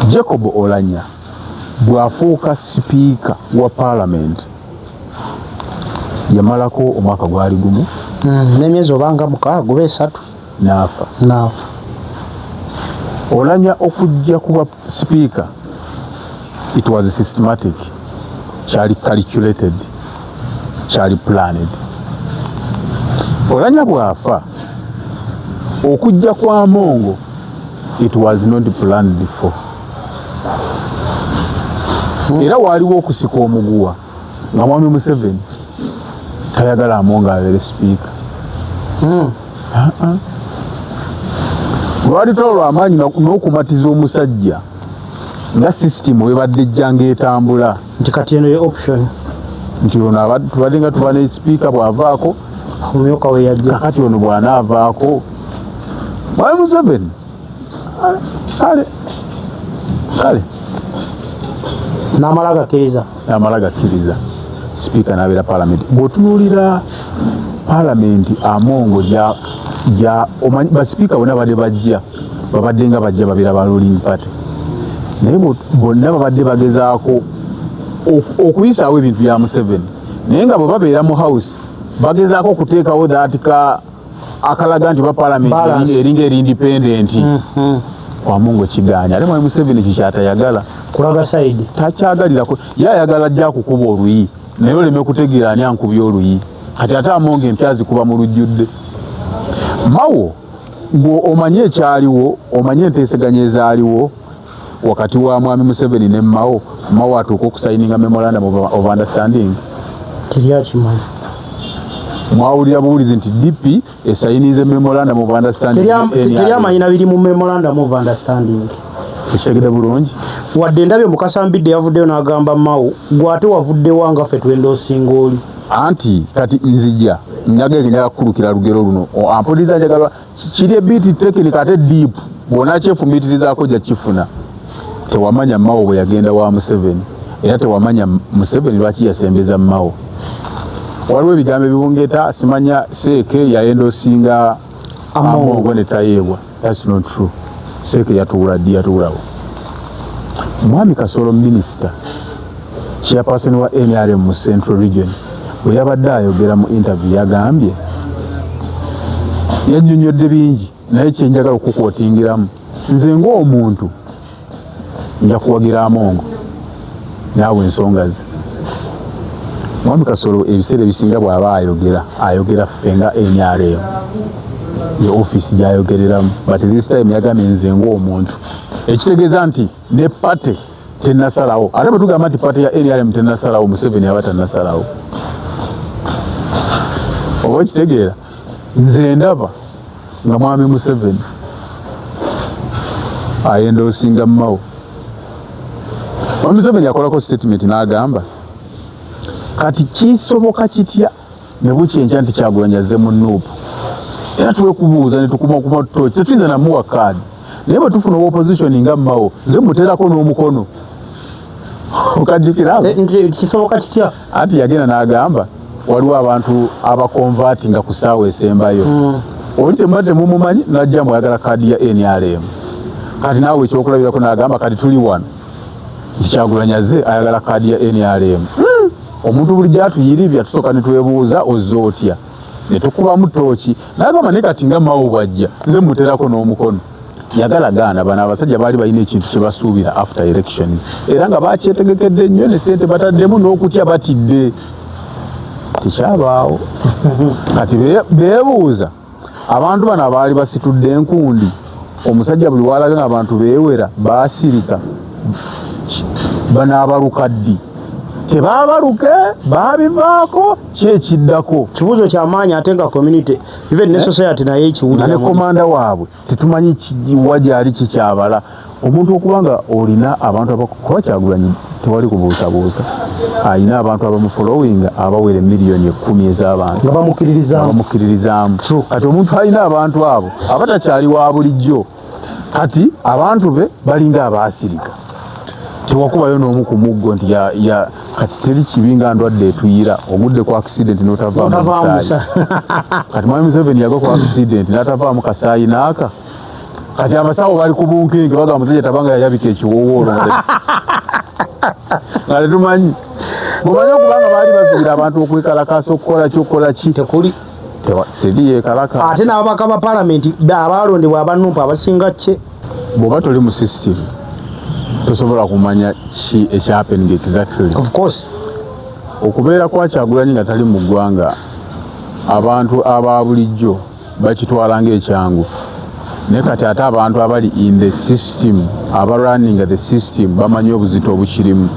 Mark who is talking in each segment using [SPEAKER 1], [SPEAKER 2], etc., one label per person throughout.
[SPEAKER 1] Jacob Oulanyah bwafuuka sipiika wa Parliament yamalako omwaka gwali gumu
[SPEAKER 2] n'emyezi obanga 6 oba 3
[SPEAKER 1] n'afa. Oulanyah okujja kuba sipiika, it was systematic, kyali calculated, kyali planned. Oulanyah bwafa okujja kwa Amongo, it was not planned before. Era waliwo okusika omuguwa nga Mwami Museveni tayagala Amongo abeere sipiika. Lwali tolwa amaanyi n'okumatiza omusajja nga system webadde ejjanga etambula
[SPEAKER 2] nti kati eno ye option
[SPEAKER 1] nti ono tubadde nga tuba ne sipiika bw'avaako
[SPEAKER 2] omumyuka we yajja,
[SPEAKER 1] kakati ono bw'anaavaako Mwami Museveni kale n'amala gakkiriza sipiika n'abeera Paalamenti. Bw'otunuulira Paalamenti Amongo basipiika bonna babadde nga bajja babeera ba ruling party, naye bonna babadde bagezaako okuyisaawo ebintu bya Museveni, naye nga bwe babeera mu house bagezaako okuteekawo akalaga nti ba Paalamenti eringa eri independent. Amongo kigaanya, ate Mwami Museveni kikyatayagala
[SPEAKER 2] kulaga side
[SPEAKER 1] takyagalirako, yayagala ajja kukuba oluyi naye oleme kutegeera ani ankubye oluyi. Kati ate Amongo empya zikuba mu lujjudde. Mawo ng'omanye ekyaliwo, omanye enteeseganya ezaaliwo wakati wa Mwami Museveni ne Mawo atuuka okusayininga memorandum of understanding.
[SPEAKER 2] Teryakimanyi.
[SPEAKER 1] Mwawulira buwulizi nti DP esayinize memorandum of understanding.
[SPEAKER 2] Teryamanyi na biri mu memorandum of understanding.
[SPEAKER 1] Ekitegedde bulungi.
[SPEAKER 2] Wadde ndabye Mukasambidde yavuddeyo n'agamba Mawo gwate wavuddewo nga ffe twenda osinga oli.
[SPEAKER 1] Anti kati nzija njagala kukulukira lugero luno ampuliza njagala kiri ebiti technical ate deep bwona kyefumitirizaako jja kifuna. Tewamanya Mawo bwe yagenda wa Museveni era tewamanya Museveni lwaki yasembeza Mawo. Waliwo ebigambo ebibungeta simanya Seeke yayenda osinga Amongo ne tayeebwa. That's not true. Seeke yatuulawo. Mwami Kasolo Minister chairperson wa NRM mu Central Region bwe yabadde ayogera mu interview yagambye yannyonnyodde bingi naye kyenjagala okukwotingiramu nze ng'omuntu nja kuwagira Amongo naawe ensonga ze. Mwami Kasolo ebiseera ebisinga bw'aba ayogera ffe nga NRM ye office gy'ayogereramu, but this time yagambye nze ng'omuntu, ekitegeeza nti ne party tennasalawo. Ate bwe tugamba nti party ya NRM tennasalawo, Museveni aba tannasalawo. Oba ekitegeera nze ndaba nga Mwami Museveni ayenda osinga Mawo. Mwami Museveni akolako statement n'agamba kati kisoboka kitya ne bukyenkya nti Kyagulanyi azze mu Nuupu era twekubuuza ne tukuma tutooki tetuyinza namuwa kaadi, naye bwe tufuna opposition nga Mawo nze muteerako n'omukono. Okajjukira
[SPEAKER 2] kisoboka kitya?
[SPEAKER 1] Ati yagenda n'agamba waliwo abantu abakonvati nga ku ssaawa esembayo. Oli temubadde mumumanyi n'ajja mwayagala kaadi ya NRM. Kati naawe ekyokulabirako n'agamba kati tuli wano nti Kyagulanyi azze ayagala kaadi ya NRM. Omuntu buli gy'atuyiribya tusooka ne twebuuza ozza otya ne tukubamu tooki n'agamba naye kati nga Mawo bw'ajja nze muteerako n'omukono. Yagala gaana bano abasajja baali balina ekintu kye basuubira after elections era nga bakyetegekedde nnyo ne ssente bataddemu n'okutya batidde. Tekyabaawo. Kati beebuuza abantu bano abaali basitudde enkundi, omusajja buli walaga ng'abantu beewera baasirika bano abalukaddi tebaabaluke baabivaako kyekiddako.
[SPEAKER 2] Kibuuzo ky'amaanyi ate nga community even ne society naye ekiwulira
[SPEAKER 1] ne komanda waabwe tetumanyi wa gyali kikyabala. Omuntu okuba nga olina abantu abakuba Kyagulanyi tewali kubuusabuusa, alina abantu abamufolowinga abawera miliyoni 10 ez'abantu bamukkiririzaamu. Kati omuntu alina abantu abo abatakyali wa bulijjo, kati abantu be balinga abaasirika. Tewakubayo n'omu ku muggo nti kati teri kibi nga ndwadde etuyira ogudde ku accident n'otavaamu musaayi. Kati Mwami Museveni yagwa ku accident n'atavaamu kasaayi n'aka kati abasawo bali ku bunkingi baga musajja tabanga yayabika ekiwoowoolo nga tetumanyi mumanyi okubanga baali bazibira abantu okwekalakasa okukola kyokukola ki
[SPEAKER 2] tekuli
[SPEAKER 1] teri yeekalaka
[SPEAKER 2] ate n'ababaka ba palamenti abalondebwa abanumpa abasinga kye
[SPEAKER 1] bw'oba toli mu system tosobola kumanya ki ekyapening exactly.
[SPEAKER 2] Of course
[SPEAKER 1] okubeera kwa Kyagulanyi nga tali mu ggwanga abantu aba bulijjo bakitwala ng'ekyangu naye kati ate abantu abali in the system running the system bamanyi obuzito obukirimu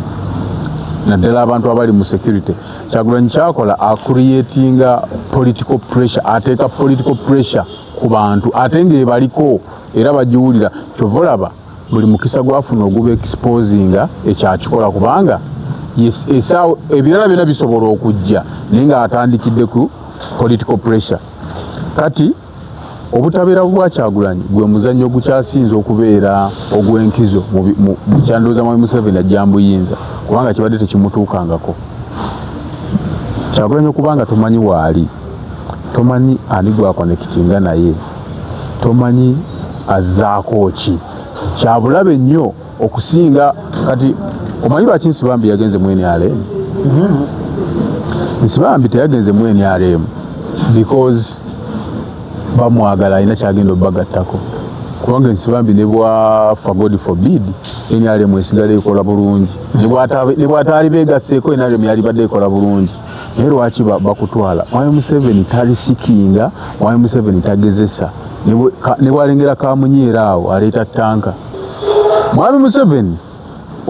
[SPEAKER 1] naddala abantu abali mu security. Kyagulanyi kyakola acreatinga political pressure ateeka political pressure ku bantu ate ng'ebaliko era bagiwulira kyova olaba buli mukisa gwafuna oguba exposinga ekyakikola kubanga esaawo ebirala byonna bisobola okujja naye ng'atandikidde ku political pressure. Kati obutabeera bwa Kyagulanyi gwe muzannyo ogukyasinze okubeera ogw'enkizo mu kyandowooza Mwami Museveni ajja mbuyinza kubanga kibadde tekimutuukangako. Kyagulanyi okubanga tomanyi waali, tomanyi ani gwakonekitinga naye, tomanyi azzaako ki, kyabulabe nnyo okusinga. Kati omanyi lwaki Nsibambi yagenze mu NRM? Nsibambi teyagenze mu NRM because bamwagala alina kyagenda obbagattako kubanga Nsibambi ne bwafa God forbid NRM esigala ekola bulungi ne bwataali beegasseeko NRM yalibadde ekola bulungi. Naye lwaki bakutwala? Mwami Museveni talisikinga, Mwami Museveni tagezesa, ne bwalengera Kamunyeera awo aleeta ttanka. Mwami Museveni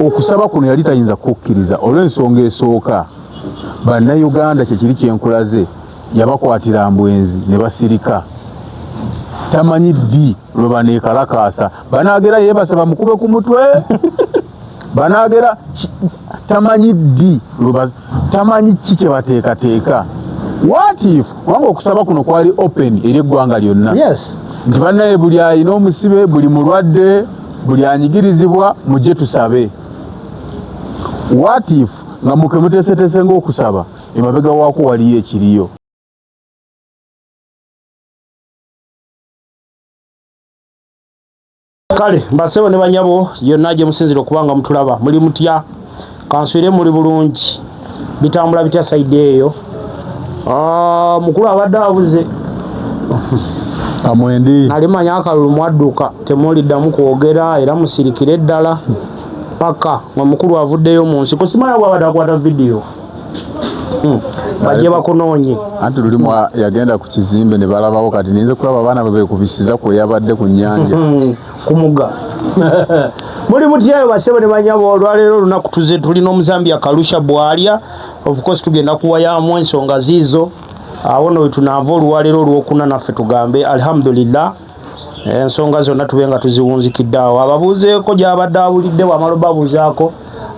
[SPEAKER 1] okusaba kuno yali tayinza kukkiriza olw'ensonga esooka. Bannayuganda kyekiri kyenkulaze yabakwatira mbwenzi ne basirika. Tamanyi ddi lwe baneekalakaasa banaagera yeebase bamukube ku mutwe banaagera tamanyi ddi tamanyi ki kye bateekateeka. What if wanga okusaba kuno kwali open eri eggwanga lyonna?
[SPEAKER 2] Yes.
[SPEAKER 1] Nti bannaye buli alina omusibe, buli mulwadde, buli anyigirizibwa mujje tusabe. What if nga mukemuteeseteese ng'okusaba emabega waako waliyo ekiriyo?
[SPEAKER 2] Kale mbasebo ne banyabo yonna gye musinzira okubanga mutulaba muli mutya kanswire muli bulungi bitambula bitya saidi eyo. Mukulu abadde abuze
[SPEAKER 1] Kamwendi
[SPEAKER 2] nalimanya akalulu mwadduka temuliddamu kwogera era musirikire eddala paka nga mukulu avuddeyo mu nsi kusimala bwabadde akwata vidiyo bajje bakunoonye
[SPEAKER 1] anti lulimu yagenda ku kizimbe ne balabawo kati ninze kulaba abaana beekubisiza kweyabadde ku nnyanja
[SPEAKER 2] kumuga muli mutyayo basebo ne banyabo olwaleero olunaku tuze tulina omuzambia Kalusha Bwalya of course tugenda kuwayamu ensonga ziizo awo no tunaava olwaleero olwokuna naffe tugambe alhamdulillah ensonga zonna tube nga tuziwunzikidde awo ababuuzeeko gy'abadde awulidde wamala babuuzaako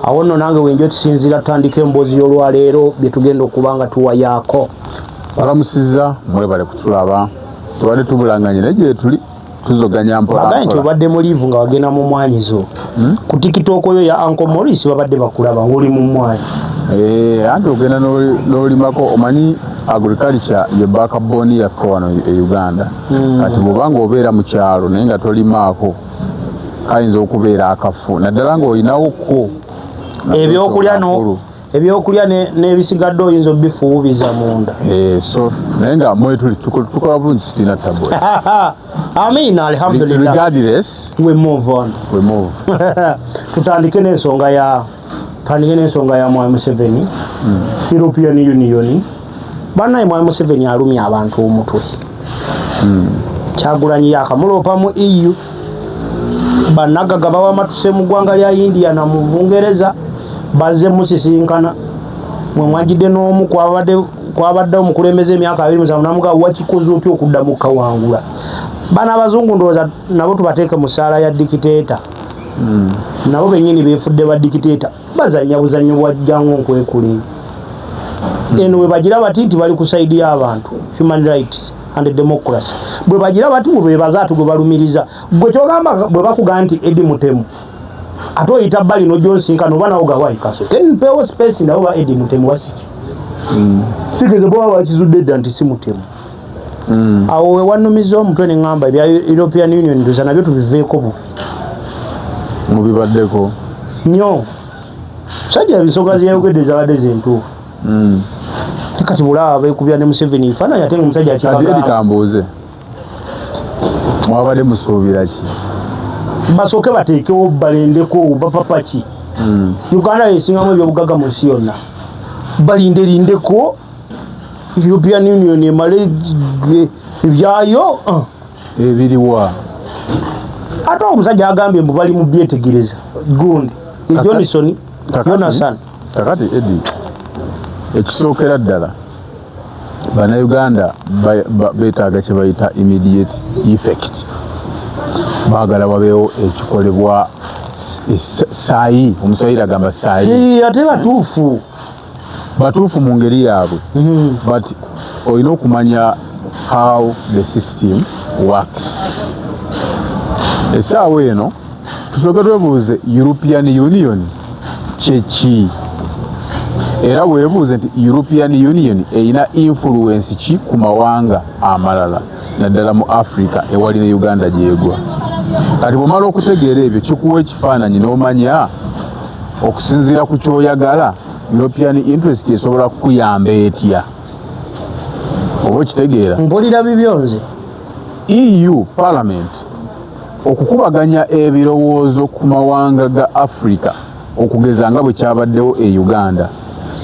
[SPEAKER 2] awo nno nange wenjo tusinzira tutandika emboozi y'olwaleero bye tugenda okuba nga tuwayaako.
[SPEAKER 1] balamusizza mwebale kutulaba tubadde tubulanganye naye gye tuli tuzoganya mpola
[SPEAKER 2] nti obadde mu liivu nga wagenda mu mwanyizo ku TikTok yo ya Uncle Morris babadde bakulaba ng'oli mu mwanyi
[SPEAKER 1] anti ogenda n'olimako omanyi agriculture ye backbone yaffe wano e Uganda kati bw'obanga obeera mu kyalo naye nga tolimaako kayinza okubeera akafu naddala ng'olinawokko ebyokulya n'ebisigadde oyinza obifuubiza munda so naye nga mwetuli tukola bulungi sitina tabwe
[SPEAKER 2] amina alhamdulillah
[SPEAKER 1] regardless
[SPEAKER 2] we move tutandike n'ensonga ya Mwami Museveni European Union bannaye Mwami Museveni alumya abantu omutwe Kyagulanyi yakamulopa mu EU bannagaga bawamatuse mu ggwanga lya India na mu Bungereza bazze musisinkana mwe mwagidde n'omu kwabadde omukulembeze emyaka 27 namuga wakikoze otyo okudda mu kawangula bana abazungu ndowooza nabo tubateeke mu ssaala ya dikiteeta nabo bennyini beefudde ba dikiteeta bazannya buzannyo bwa jjangu nkwekuli eno bwe bagira bati nti bali ku saidi y'abantu human rights and democracy bwe bagira bati bwe bebazaatu gwe balumiriza gwe kyogamba bwe bakugaa nti Eddie Mutemu ate oyita bbali n'ogyonsinkana oba nawo gawayi kaso tenpeewo space nawo ba Eddie Mutemu wasiki sigeze bwaba bakizudde edda nti si Mutemu awo wewanumiza omutwe ne ŋŋamba ebya European Union ndoza nabyo tubiveeko bufi
[SPEAKER 1] mubibaddeko
[SPEAKER 2] nnyo sajja ebisonga zeyayogedde zabadde zentuufu kati bulaba beekubya ne Museveni ifaananyi ate nga omusajja
[SPEAKER 1] kati eri kambuuze mwabadde musuubira ki
[SPEAKER 2] basooke bateekewo balendeko bapapa ki Uganda yesingamu ebyobugagga mu nsi yonna balinderindeko European Union emale ebyayo
[SPEAKER 1] ebiriwa
[SPEAKER 2] ate omusajja agambye mbu bali mu byetegereza gundi Johnson Jonathan
[SPEAKER 1] kakati edi ekisookera ddala bannayuganda beetaaga kye bayita immediate effect baagala wabeewo ekikolebwa saayi omuswayiri agamba saayi
[SPEAKER 2] ate
[SPEAKER 1] batuufu mu ngeri yaabwe but olina okumanya how the system works essaawa eno tusooke twebuuze European Union kyeki era weebuuze nti European Union erina influence ki ku mawanga amalala naddala mu Africa ewali ne Uganda gyegwa kati bw'omala okutegeera ebyo kikuwa ekifaananyi n'omanya okusinziira ku kyoyagala European interest esobola kukuyamba etya oba okitegeera
[SPEAKER 2] mpulira bibyonze
[SPEAKER 1] EU Parliament okukubaganya ebirowoozo ku mawanga ga Africa okugeza nga bwe kyabaddewo e Uganda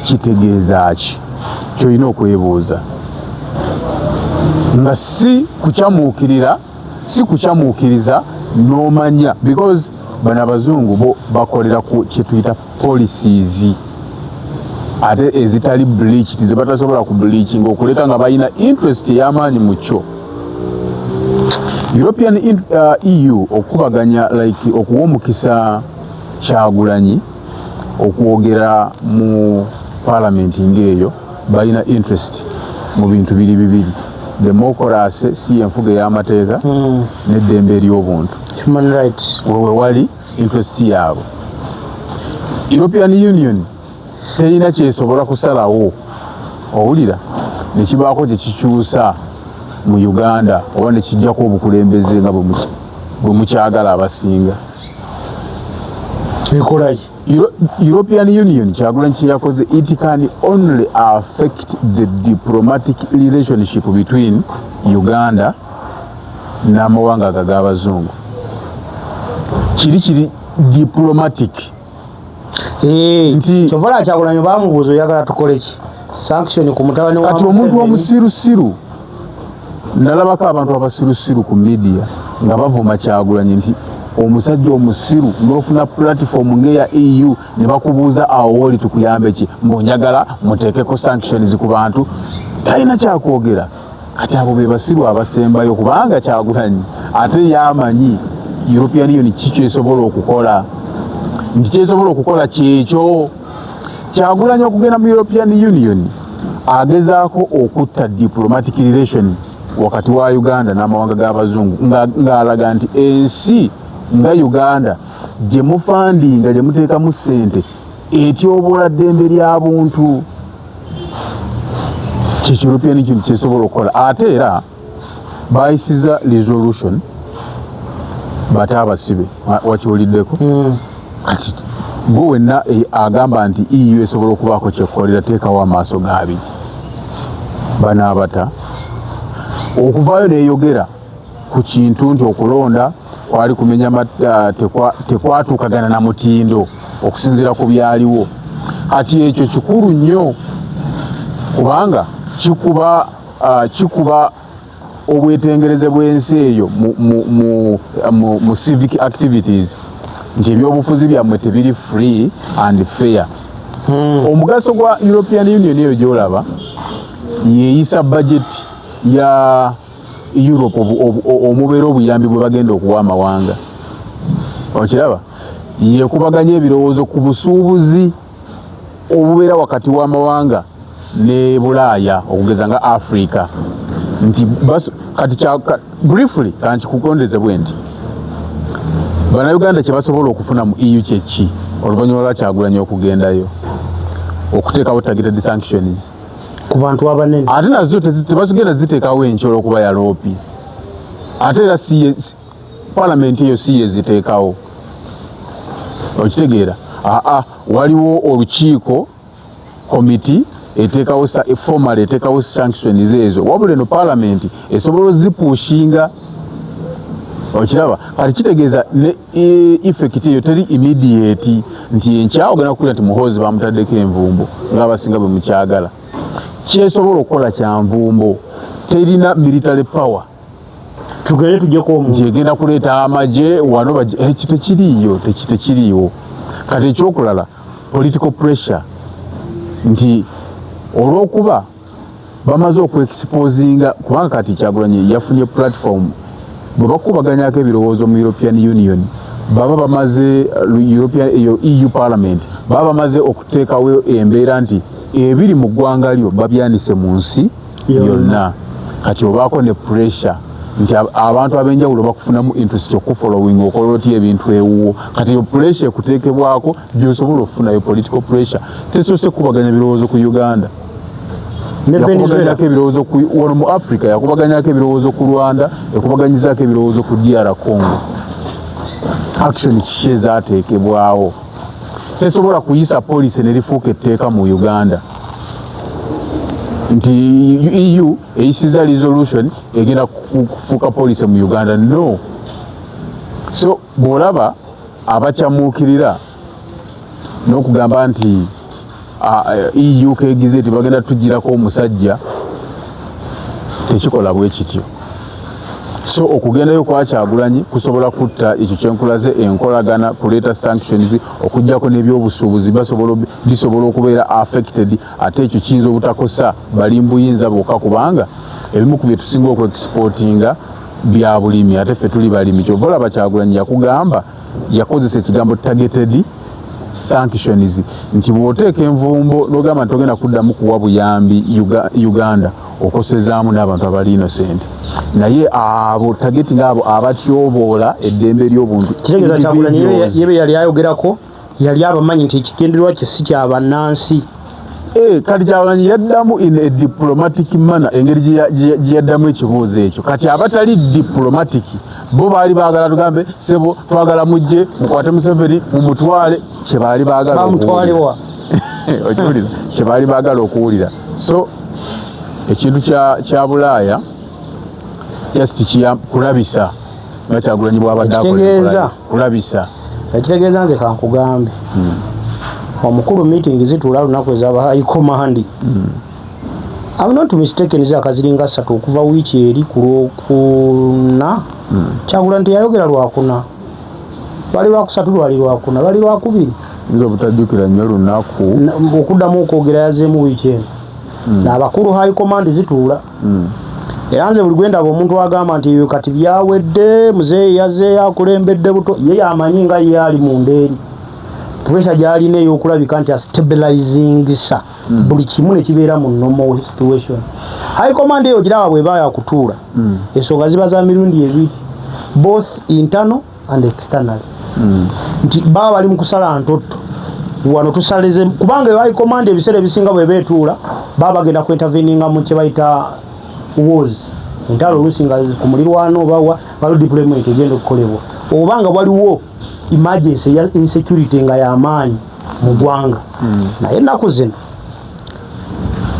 [SPEAKER 1] kitegeeza ki kyolina okwebuuza nga si kukyamuukiriza n'omanya because bano abazungu bo bakolera ku kyetuyita policies ate ezitali bleached zebatasobola ku bleaching okuleka nga balina interest ey'amaanyi mu kyo European EU okubaganya like okuwa omukisa Kyagulanyi okwogera mu parliament ng'eyo balina interest mu bintu bibiri democracy si enfuga y'amateeka n'eddembe ery'obuntu
[SPEAKER 2] human rights
[SPEAKER 1] wewe wali interest yaabwe European Union terina kyesobola kusalawo owulira nekibaako kyekikyusa mu Uganda oba nekijjako obukulembeze nga bwe mukyagala abasinga
[SPEAKER 2] ekolaki
[SPEAKER 1] European Union Kyagulanyi kye yakoze it can only affect the diplomatic relationship between Uganda n'amawanga ag'abazungu kiri diplomatic
[SPEAKER 2] nti kyovala Kyagulanyi bamubuuza oyagala tukole ki sanction ku mutabani wa
[SPEAKER 1] kati omuntu omusirusiru nalabako abantu abasirusiru ku media nga bavuma Kyagulanyi nti omusajja omusiru n'ofuna platform ng'eya EU ne bakubuuza awo woli tukuyambe ki mbonjagala muteekeko sanctions ku bantu talina kyakwogera kati abo be basiru abasembayo kubanga Kyagulanyi ate yamanyi European Union kikyesobola okukola nti kyesobola okukola kyekyo Kyagulanyi okugenda mu European Union agezaako okutta diplomatic relation wakati wa Uganda n'amawanga g'abazungu ng'alaga nti ensi nga Uganda gye mufandinga gye muteekamu ssente etyobola ddembe ly'abuntu kyekyo European Union kyesobola okukola ate era bayisiza resolution bate abasibe wakiwuliddeko kati gwe wenna agamba nti EU esobola okubaako kyekkolera teekawo amaaso g'abiri banaabata okuvaayo neeyogera ku kintu nti okulonda kwali kumenya tekwatuukagana na mutindo okusinziira ku byaliwo kati ekyo kikulu nnyo kubanga kikuba obwetengereze bw'ensi eyo mu civic activities nti ebyobufuzi byammwe tebiri free and fair omugaso gwa European Union eyo gyolaba yeeyisa budget ya Europe omubeera obuyambi bwe bagenda okuwa amawanga okiraba yekubaganya ebirowoozo ku busuubuzi obubeera wakati w'amawanga ne Bulaaya okugeza nga Africa nti kati briefly kankikukondeze bwe nti Bannayuganda kye basobola okufuna mu EU kyeki oluvannyuma lwa Kyagulanyi okugendayo okuteekawo targeted sanctions
[SPEAKER 2] ku bantu abanene
[SPEAKER 1] ate nazo tebazigenda ziteekawo enkyolo okuba yaloopi ate era palamenti eyo si yeziteekawo okitegeera waliwo olukiiko komiti eteekawo formal eteekawo sanctions ezo wabula eno palamenti esobola ozipushinga okiraba kati kitegeeza ne effect eyo teri immediate nti enkya ogenda kukulira nti Muhoozi bamutaddeko envumbo ng'abasinga bwe mukyagala kyesobola okukola kya nvumbo terina military power
[SPEAKER 2] tugere tujjeko
[SPEAKER 1] nti egenda kuleeta amagye wano tekiriiyo kati ekyokulala political pressure nti olw'okuba bamaze okweexposinga kubanga kati Kyagulanyi yafunye platform bwe bakubaganyako ebirowoozo mu European Union baba bamaze EU Parliament baba bamaze okuteekawo embeera nti ebiri mu ggwanga lyo babyanise mu nsi yonna kati obaako ne pressure nti abantu ab'enjawulo bakufunamu interest okufollowing okola oti ebintu ewuwo kati yo pressure ekuteekebwako gy'osobola okufunayo political pressure tesoose kubaganya birowoozo ku Uganda yakubaganyako ebirowoozo wano mu Africa yakubaganyako ebirowoozo ku Rwanda yakubaganyizaako ebirowoozo ku DR Congo action kiki ezaateekebwawo tesobola kuyisa poliisi nerifuuka etteeka mu Uganda nti EU eyisiza resolution egenda kufuuka poliisi mu Uganda no so bw'olaba abakyamuukirira n'okugamba nti EU keegize nti bagenda tugirako omusajja tekikola bwe kityo so okugendayo kwa Kyagulanyi kusobola kutta ekyo kyenkulaze enkolagana kuleeta sanctions okujjako n'ebyobusuubuzi bisobola okubeera affected ate ekyo kiyinza obutakosa balimbuyinza bwokka kubanga ebimu ku bye tusinga okuexportinga bya bulimi ate ffe tuli balimi kyova olaba Kyagulanyi yakugamba yakozesa ekigambo targeted sanctions nti bw'oteeka envumbo n'ogamba nti ogenda kuddamu kuwa buyambi Uganda okosezaamu n'abantu abali innocent naye abo targeting abo abatyoboola eddembe ly'obuntu
[SPEAKER 2] kitegeeza Kyagulanyi yebe yali ayogerako yali abamanyi nti ekigendererwa kye si kyabannansi
[SPEAKER 1] kati Kyagulanyi yaddamu in a diplomatic manner engeri gye yaddamu ekibuuzo ekyo kati abatali diplomatic bo baali baagala tugambe sebo twagala mujje mukwate Museveni mumutwale kye baali baagala
[SPEAKER 2] bamutwalewa
[SPEAKER 1] okiwulira kye baali baagala okuwulira so ekintu kya Bulaaya just kulabisa nga Kyagulanyi bw'abadde kulabisa
[SPEAKER 2] ekitegeeza nze kankugambe omukulu meeting zituula lunaku ezaba high command I'm not mistaken zakaziringa 3 okuva wiiki eri ku Lwokuna Kyagulanyi teyayogera Lwakuna bali lwakusatu lwali Lwakuna bali Lwakubiri
[SPEAKER 1] nze obutajjukira nnyo lunaku
[SPEAKER 2] okuddamu okwogera yazeemu wiiki eno n'abakulu high command zituula era nze buli gwendaba omuntu agamba nti kati byawedde muzeeyi yazeeyo akulembedde buto ye yamanyi nga ye ali munda eri pressure gy'alina ey'okulabika nti astabilizing sa buli kimu ne kibeera mu normal situation high command eyo giraba bw'eba yakutuula ensonga ziba za mirundi ebiri both internal and external nti baba bali mu kusala ntotto wano tusaleze kubanga high command ebiseera ebisinga bwe beetuula baba bagenda ku interveninga mu kye bayita wars entalo olusinga ku mulirwano oba waliwo deployment egenda okukolebwa obanga waliwo emergency ya insecurity nga y'amaanyi mu ggwanga naye ennaku zino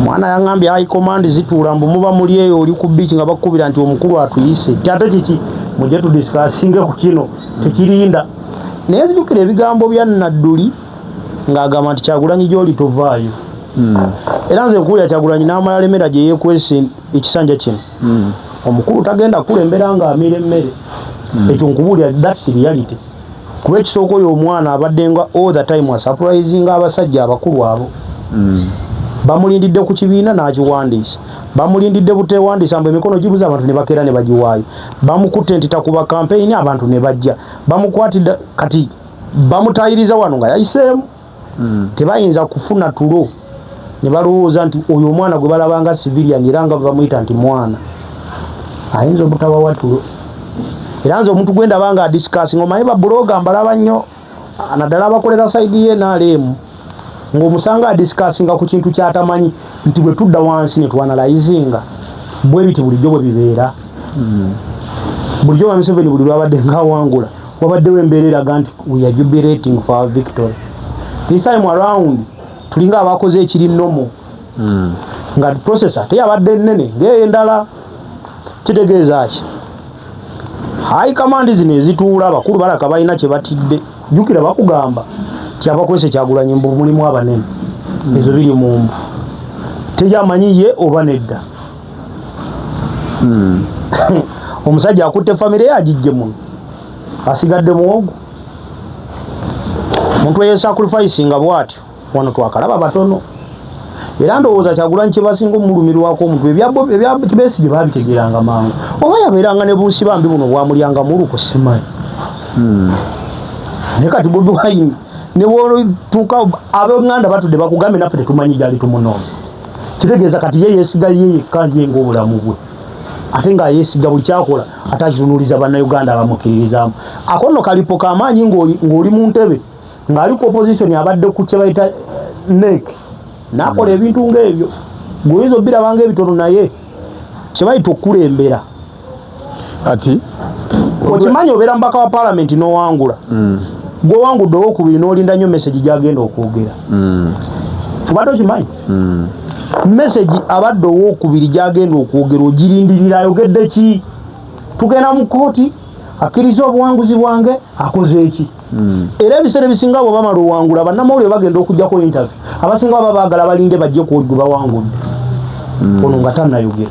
[SPEAKER 2] mwana yaŋŋambye high command zituula mbu muba muli eyo oli ku beach nga bakukubira nti omukulu atuyise ate kiki mujje tudisikasinge ku kino tekirinda naye zijjukira ebigambo bya Nadduli ng'agamba nti Kyagulanyi gy'oli tovaayo era nze nkuwulira Kyagulanyi n'amala lemera gye yeekwese ekisanja kino omukulu tagenda kulembera ng'amira emmere ekyo nkubuulira that's reality kuba ekisooka oyo omwana abadde nga all the time asurprising abasajja abakulu abo bamulindidde ku kibiina n'akiwandiisa bamulindidde buteewandiisa mbu emikono gibuza abantu ne bakeera ne bagiwaayo bamukutte nti takuba campaign abantu ne bajja bamukwatidde kati bamutayiriza wano nga yayiseemu tebayinza kufuna tulo ne balowooza nti oyo omwana gwe balabanga civilian era nga bamuyita nti mwana ayinza obutabawa tulo era nze omuntu gwenda banga adiscussing omanyi babuloga mbalaba nnyo naddala abakolera saidi ye NRM ng'omusanga adiscussinga ku kintu kyatamanyi nti bwe tudda wansi ne tuanalizinga bwe biti bulijjo bwe bibeera bulijjo wa Museveni buli lwabadde ng'awangula wabaddewo embeera eraga nti we are jubilating for our victory. This time around tulinga abakoze ekiri nnomo nga processor teyabadde nnene ng'endala. Kitegeeza ki high command zino ezituula abakulu balaka balina kye batidde. Jjukira bakugamba ti abakozesa Kyagulanyi mbu mulimu abanene ezo biri mu mbu tejamanyi ye oba nedda. Omusajja akutte famire yagijje muno asigadde muwogo omuntu eyesacrificinga bw'atyo wano twakalaba batono era ndowooza Kyagulanyi kye basinga omulumirwako omuntu ebya Besigye babitegeranga mangu oba yabeeranga ne Buusi Bambi buno bwamulyanga muluko simanyi naye kati Bobi Wine ne bwotuuka ab'Enganda batudde bakugambe naffe tetumanyi gyali tumunoona. Kitegeeza kati ye yeesiga ye yekka ye ng'obulamu bwe ate nga yeesiga buli kyakola ate akitunuuliza bannayuganda abamukkiririzaamu. Akono kalipo kamaanyi ng'oli mu ntebe ng'ali ku opposition abadde ku kye bayita NEC n'akola ebintu ng'ebyo gweoyinza obbirabanga ebitono naye kye bayita okkulembera.
[SPEAKER 1] Kati
[SPEAKER 2] okimanyi obeera mubaka wa paalamenti n'owangula gwe wangudde owokubiri n'olinda nnyo message gy'agenda okwogera. Fubadde okimanyi message abadde owokubiri gy'agenda okwogera ogirindirira ayogedde ki. Tugenda mu kooti akkiriza obuwanguzi bwange akoze eki. Era ebiseera ebisinga abo bamala owangula bannamawulire bagenda okugjako interview abasinga baba baagala balinde bajje gwe bawangudde ono nga tannayogera.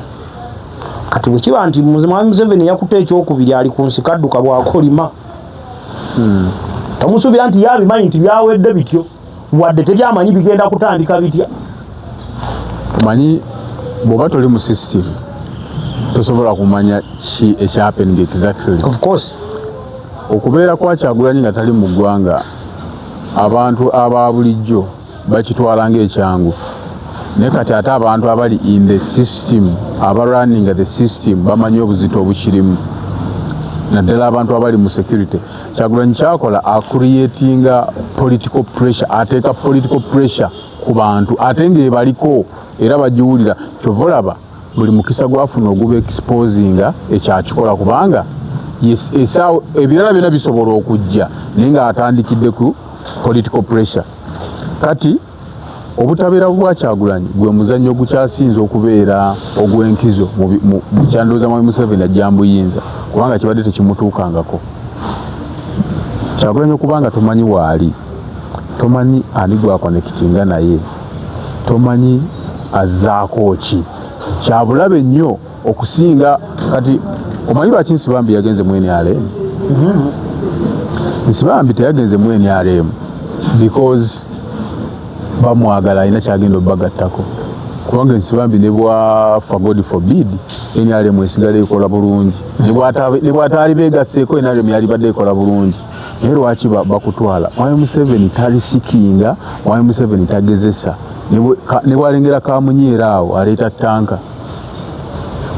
[SPEAKER 2] Kati bwe kiba nti Mwami Museveni yakutte ekyokubiri ali ku nsika adduka bwakolima tamusuubira nti yabimanyi nti byawedde bityo wadde tebyamanyi bigenda kutandika bitya.
[SPEAKER 1] Manyi bw'oba toli mu system tosobola kumanya ki ekyappening exactly.
[SPEAKER 2] Of course
[SPEAKER 1] okubeera kwa Kyagulanyi nga tali mu ggwanga abantu aba bulijjo bakitwala ng'ekyangu naye kati ate abantu abali in the system running the system bamanyi obuzito obukirimu naddala abantu abali mu security. Kyagulanyi kyakola acreatinga political pressure ateeka political pressure ku bantu ate ng'ebaliko era bagiwulira. Kyova olaba buli mukisa gwafuna oguba exposinga ekyakikola kubanga esaawa ebirala byonna bisobola okujja naye ng'atandikidde ku political pressure. Kati obutabeera bwa Kyagulanyi gwe muzannyo ogukyasinze okubeera ogw'enkizo mu kyandowooza Mwami Museveni ajja mbuyinza kubanga kibadde tekimutuukangako. Kyagulanyi okubanga tomanyi waali tomanyi ani gwakonekitinga naye tomanyi azzaako ki kyabulabe nnyo okusinga. Kati omanyi lwaki Nsibambi yagenze mu NRM? Nsibambi teyagenze mu NRM because bamwagala alina kyagenda obbagattako kubanga Nsibambi ne bwafa God forbid NRM esigala ekola bulungi ne bwataali beegasseeko NRM yalibadde ekola bulungi. Naye lwaki bakutwala? Mwami Museveni talisikinga, Mwami Museveni tagezesa ne bwalengera Kamunyeera awo aleeta tanka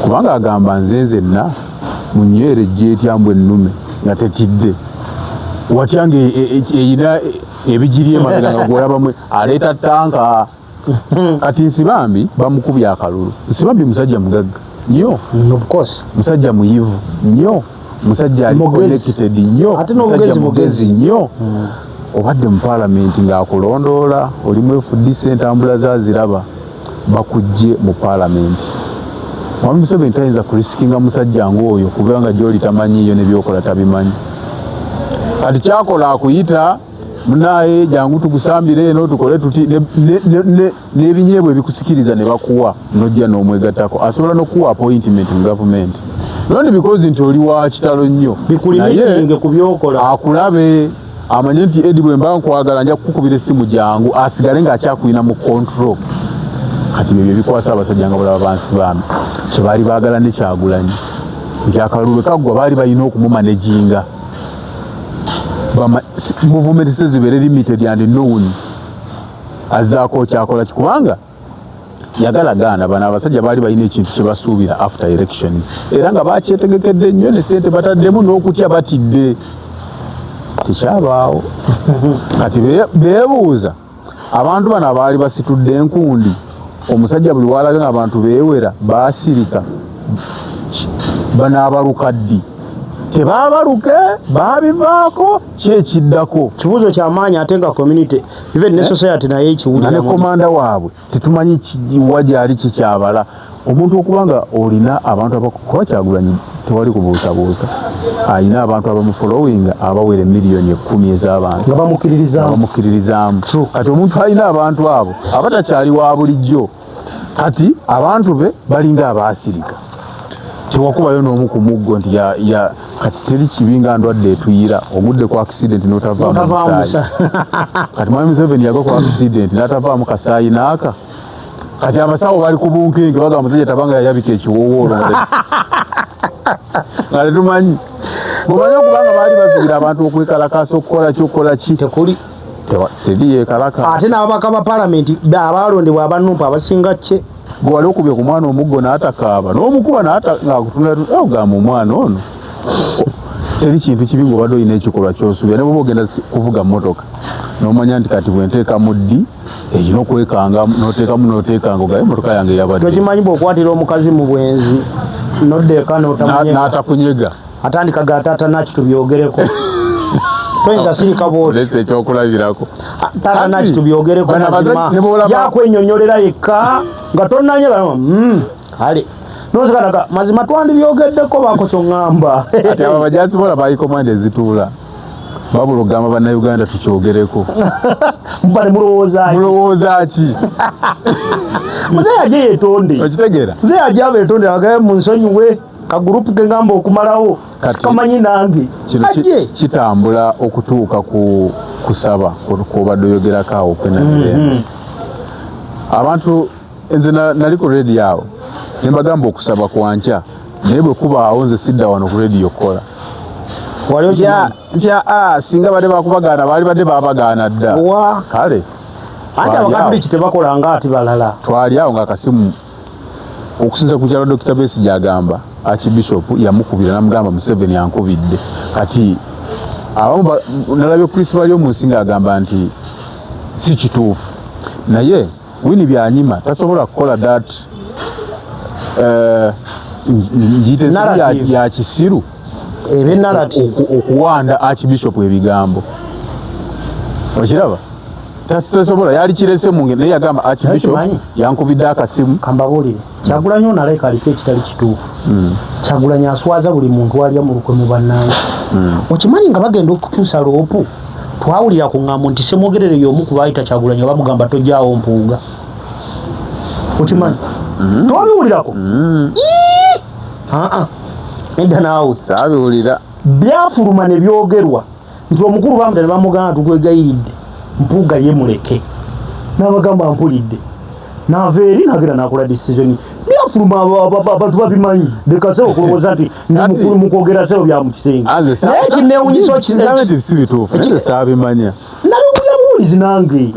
[SPEAKER 1] kubanga agamba nze nzenna munywere ejjeetyambwe ennume nga tetidde watyange eyina ebigiri emabega nga gwolabamu aleeta tanka. Kati Nsibambi bamukubya akalulu. Nsibambi musajja mugagga nnyo,
[SPEAKER 2] of course
[SPEAKER 1] musajja muyivu nnyo, musajja ali connected nnyo, musajja mugezi nnyo. Obadde mu paalamenti ng'akulondoola olimu FDC entambula zaziraba bakujje mu paalamenti. Mwami Museveni tayinza kurisikinga musajja ng'oyo kubanga gy'oli tamanyiiyo ne byokola tabimanyi. Kati kyakola akuyita munaye jangu tugusambire eno tukole tuti n'ebinyeebwa ebikusikiriza ne bakuwa n'ojja n'omwegattako. Asobola n'okuwa appointment mu gavumenti not because nti oli wa kitalo nnyo
[SPEAKER 2] bikulimitinge ku byokola
[SPEAKER 1] akulabe amanye nti Edi bwe mba nkwagala nja kukubira essimu jangu asigale ng'akyakulina mu control. Kati bye bikwasa abasajja nga bulaba Nsibambi kye baali baagala ne Kyagulanyi nti akalulu kaggwa baali balina okumumanaginga. Movement zibeere limited and known azzaako kyakola kikubanga yagala gaana bano abasajja baali balina ekintu kye basuubira after elections era nga bakyetegekedde nnyo ne ssente bataddemu n'okutya batidde tekyabaawo. Kati beebuuza abantu bano abaali basitudde enkundi omusajja buli walaga ng'abantu beewera baasirika banaabaluka ddi tebaabaluke baabivaako kyekiddako
[SPEAKER 2] kibuuzo kyamaanyi ate nga community even ne society naye ekiwulira
[SPEAKER 1] ne komanda waabwe tetumanyi kiwa gyali kikyabala omuntu okuba nga olina abantu abakuba Kyagulanyi tewali kubuusabuusa alina abantu abamufolowinga abawera miliyoni 10 ez'abantu
[SPEAKER 2] nga
[SPEAKER 1] bamukkiririzaamu kati omuntu alina abantu abo abatakyali wa bulijjo kati abantu be balinga abaasirika tewakubayo n'omu ku muggo nti kati teri kibi nga ndwadde etuyira ogudde ku accident n'otavaamu musaayi kati Mwami Museveni yagwa ku accident n'atavaamu kasaayi n'aka kati abasawo bali ku bunkingi baga musajja tabanga yayabika ekiwoowoolo nga tetumanyi mumanyi okubanga baali basuubira abantu okwekalakaasa okukola kyokukola ki teri yeekalaka
[SPEAKER 2] ate n'ababaka ba palamenti abalondebwa abanumpa abasinga kye
[SPEAKER 1] gwe wali okubye ku mwana omuggo n'atakaaba n'omukuba ng'akutunagamba omwana ono teri kintu kibi ng'obadde olina ekikolwa ky'osuubira ne bwoba ogenda kuvuga mmotoka n'omanya nti kati bwenteekamu ddi erina okwekanga n'oteekanga ogaye emmotoka yange yabadde
[SPEAKER 2] tokimanyi bw'okwatira omukazi mu bwenzi noddeeka
[SPEAKER 1] n'atakunyega
[SPEAKER 2] atandika gaataata nakitubyogereko toyinza sirika booti
[SPEAKER 1] lese ekyokulabirako
[SPEAKER 2] taata nakitubyogereko mazima yakwenyonyolera yekka nga tonnanye kale nozikanaga mazima twandibyogeddeko baako kyoŋŋamba
[SPEAKER 1] ati abo abajasi bola bayikomanda ezituula babula ogamba bannayuganda tukyogereko
[SPEAKER 2] mbale mulowooza ki muze yaje yeetonde
[SPEAKER 1] okitegeera
[SPEAKER 2] muze yaje abeetonde agaye mu nsonyiwe kagurupu ke ngamba okumalawo sikamanyi nange
[SPEAKER 1] kino kitambula okutuuka ku kusaba kwobadde oyogerako awo kwenamirembe abantu nze nali ku rediyo awo ne mbagamba okusaba kwankya naye bwe kubaawo nze sidda wano ku rediyo kukola ntya singa badde bakubagaana baali badde babagaana dda kale
[SPEAKER 2] ate abakatuliki tebakolanga ati balala
[SPEAKER 1] twali awo ng'akasimu okusinza ku kyalo Dr. Besigye agamba Archbishop yamukubira namugamba Museveni ankubidde kati abamu nalabye principal y'omu nsi ng'agamba nti si kituufu naye Winnie Byanyima tasobola kukola that njite ya kisiru okuwanda Archbishop ebigambo okiraba tasobola yali kirese munge naye yagamba Archbishop yankubidde akasimu
[SPEAKER 2] kambabulire Kyagulanyi onaleka aliko ekitali kituufu Kyagulanyi aswaza buli muntu alya mu lukwe mu bannange okimanyi nga bagenda okukyusa loopu twawulira ku ŋŋambo nti semwogerere y'omu ku baayita Kyagulanyi bamugamba tojjaawo mpuuga okimanyi twabiwulirako edda naawe
[SPEAKER 1] saabiwulira
[SPEAKER 2] byafuluma ne byogerwa nti omukulu bamuta ne bamugamba tugwegayiridde mpuuga ye muleke n'abagamba mpulidde n'ava eri n'agenda n'akola decision byafuluma abantu babimanyi lekasewo okulowooza nti ndi mukulu mu kwogera sewo bya mu kisenge naye kinneewunyisa
[SPEAKER 1] si bituufu naye saabimanya
[SPEAKER 2] nabiwulira buwulizi nange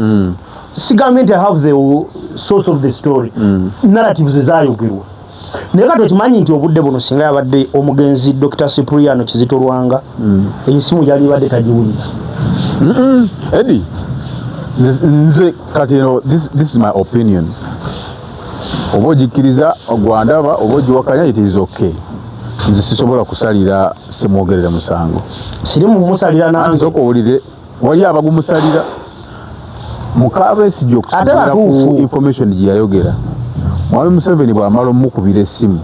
[SPEAKER 2] sigambye nti I have the source of the story narratives ezayogerwa naye kati okimanyi nti obudde buno singa yabadde omugenzi Dr. Cipriano Kizito Lwanga esimu yali badde tagiwulira
[SPEAKER 1] Eddie nze kati this is my opinion oba ogikkiriza ogwandaba oba ogiwakanya it is okay nze sisobola kusalira semwogerere musango
[SPEAKER 2] siri mumusalira nange
[SPEAKER 1] sooka owulire wali abagumusalira Besigye okusinziira ku information gye yayogera Mwami Museveni bw'amala omukubira essimu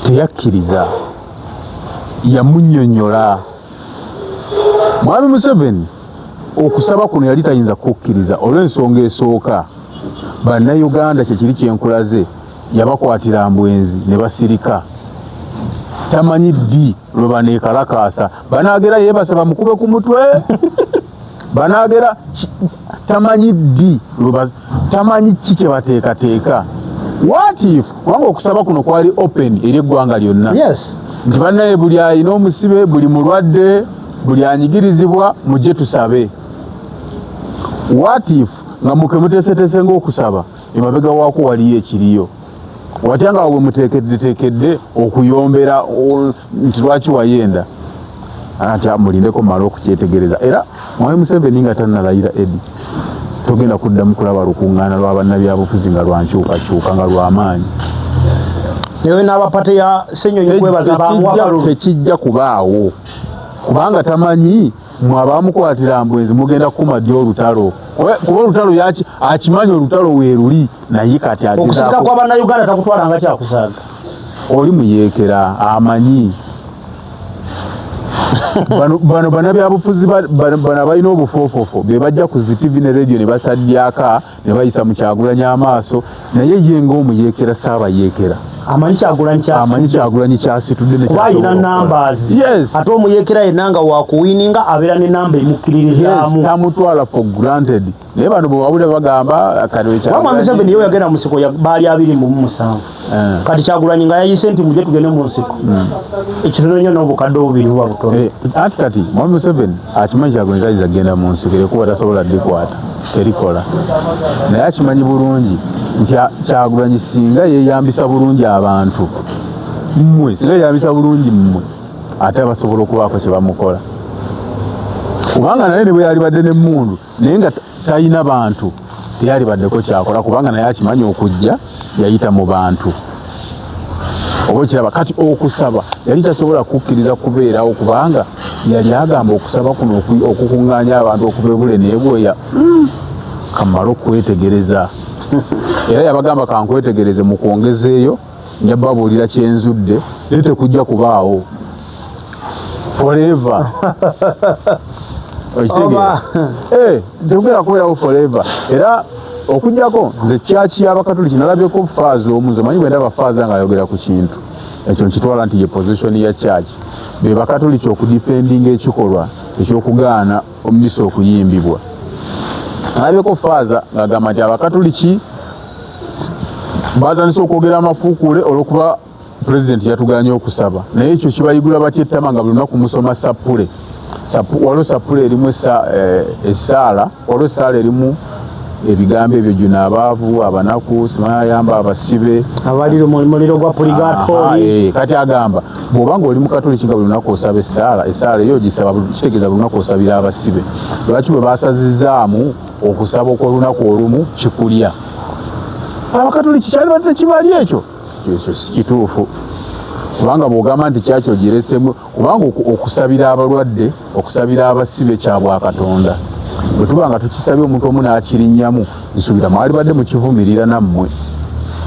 [SPEAKER 1] teyakkiriza yamunnyonnyola Mwami Museveni okusaba kuno yali tayinza kukkiriza olw'ensonga esooka bannayuganda kyekiri kyenkulaze yabakwatira mbwenzi ne basirika tamanyi ddi lwe baneekalakaasa banaagera yeebase bamukube ku mutwe banaagera tamanyi ddi tamanyi ki kye bateekateeka what if kubanga okusaba kuno kwali open eri eggwanga lyonna nti bannaye buli alina omusibe buli mulwadde buli anyigirizibwa mujje tusabe what if nga mukemuteeseteese ng'okusaba emabega waako waliyo ekiriyo watya nga we muteekeddeteekedde okuyombera nti lwaki wayenda ati mulindeko mala okukyetegereza era Mwami Museveni nga tannalayira Eddie togenda kuddamu kulaba lukuŋŋaana lw'abannabyabufuzi nga lwankyukakyuka nga lw'amaanyi.
[SPEAKER 2] Newe n'abapate ya Ssenyonyi kwebaza baamuwakalulu
[SPEAKER 1] tekijja kubaawo kubanga tamanyi mwe abaamukwatira mbwenzi mugenda kukumadya olutalo kuba olutalo akimanyi olutalo weeruli naye kati
[SPEAKER 2] okusika kwa bannayuganda takutwala nga kyakusaaga
[SPEAKER 1] oli muyeekera amanyi bano bannabyabufuzi bano abalina obufoofofo be bajja ku ZTV ne radio ne basaddyaka ne bayisa mu Kyagulanyi amaaso naye ye ng'omuyeekera saabayeekera
[SPEAKER 2] amanyi Kyagulanyi
[SPEAKER 1] kyasitudde
[SPEAKER 2] kuba alina numbers ate omuyeekera yenna nga wakuwininga abeera ne namba emukkiririzaamu
[SPEAKER 1] tamutwala for granted naye bano bwe wabula bagamba
[SPEAKER 2] Mwami Museveni yo yagenda mu nsiko baali 27 kati Kyagulanyi nga yayise nti mujje tugende mu nsiko ekitono nnyo n'obukadde obubiri buba butono
[SPEAKER 1] anti kati Mwami Museveni akimanyi Kyagulanyi tayiza genda mu nsiko kuba tasobola ddikwata terikola naye akimanyi bulungi nti Kyagulanyi singa yeeyambisa bulungi abantu mmwe singa yeeyambisa bulungi mmwe ate basobola okubaako kye bamukola kubanga naye ne bwe yalibadde n'emmundu naye nga talina bantu teyalibaddeko kyakola kubanga naye akimanyi okujja yayita mu bantu oba okiraba kati okusaba yali tasobola kukkiriza kubeerawo kubanga yali agamba okusaba kuno okukuŋŋaanya abantu okuva ebule neebweya kamala okwetegereza era yabagamba kankwetegereze mu kwongezeeyo nja babuulira kyenzudde naye tekujja kubaawo forever tekugenda kubeerawo forever era okujjako nze kyaki y'abakatoliki nalabyeko faaza omu nze manyi bwendaba faaza nga ayogera ku kintu ekyo nkitwala nti ye position ya kyaki be bakatoliki okudifendinga ekikolwa ekyokugaana omumisa okuyimbibwa nalabyeko faaza ng'agamba nti abakatoliki batandise okwogera amafuukule olw'okuba pulezidenti yatuganye okusaba naye ekyo kibayigula batyettama nga buli lunaku musoma sappule waliwo sappule erimu essaala waliwo essaala erimu ebigambo ebyo gino abaavu abanaku simayayamba abasibe
[SPEAKER 2] abaliro muliro gwa purigatori
[SPEAKER 1] kati agamba bw'oba nga oli mukatoliki nga buli lunaku osaba essaala eyo gisaba kitegeeza buli lunaku osabira abasibe lwaki bwe basazizaamu okusaba okw'olunaku olumu kikulya abakatoliki kyali badde tekibali ekyo si kituufu kubanga bw'ogamba nti kyaki ogiresemu kubanga okusabira abalwadde okusabira abasibe kya bwakatonda bwe tuba nga tukisabye omuntu omu n'akirinnyamu nsuubira mwali badde mukivumirira nammwe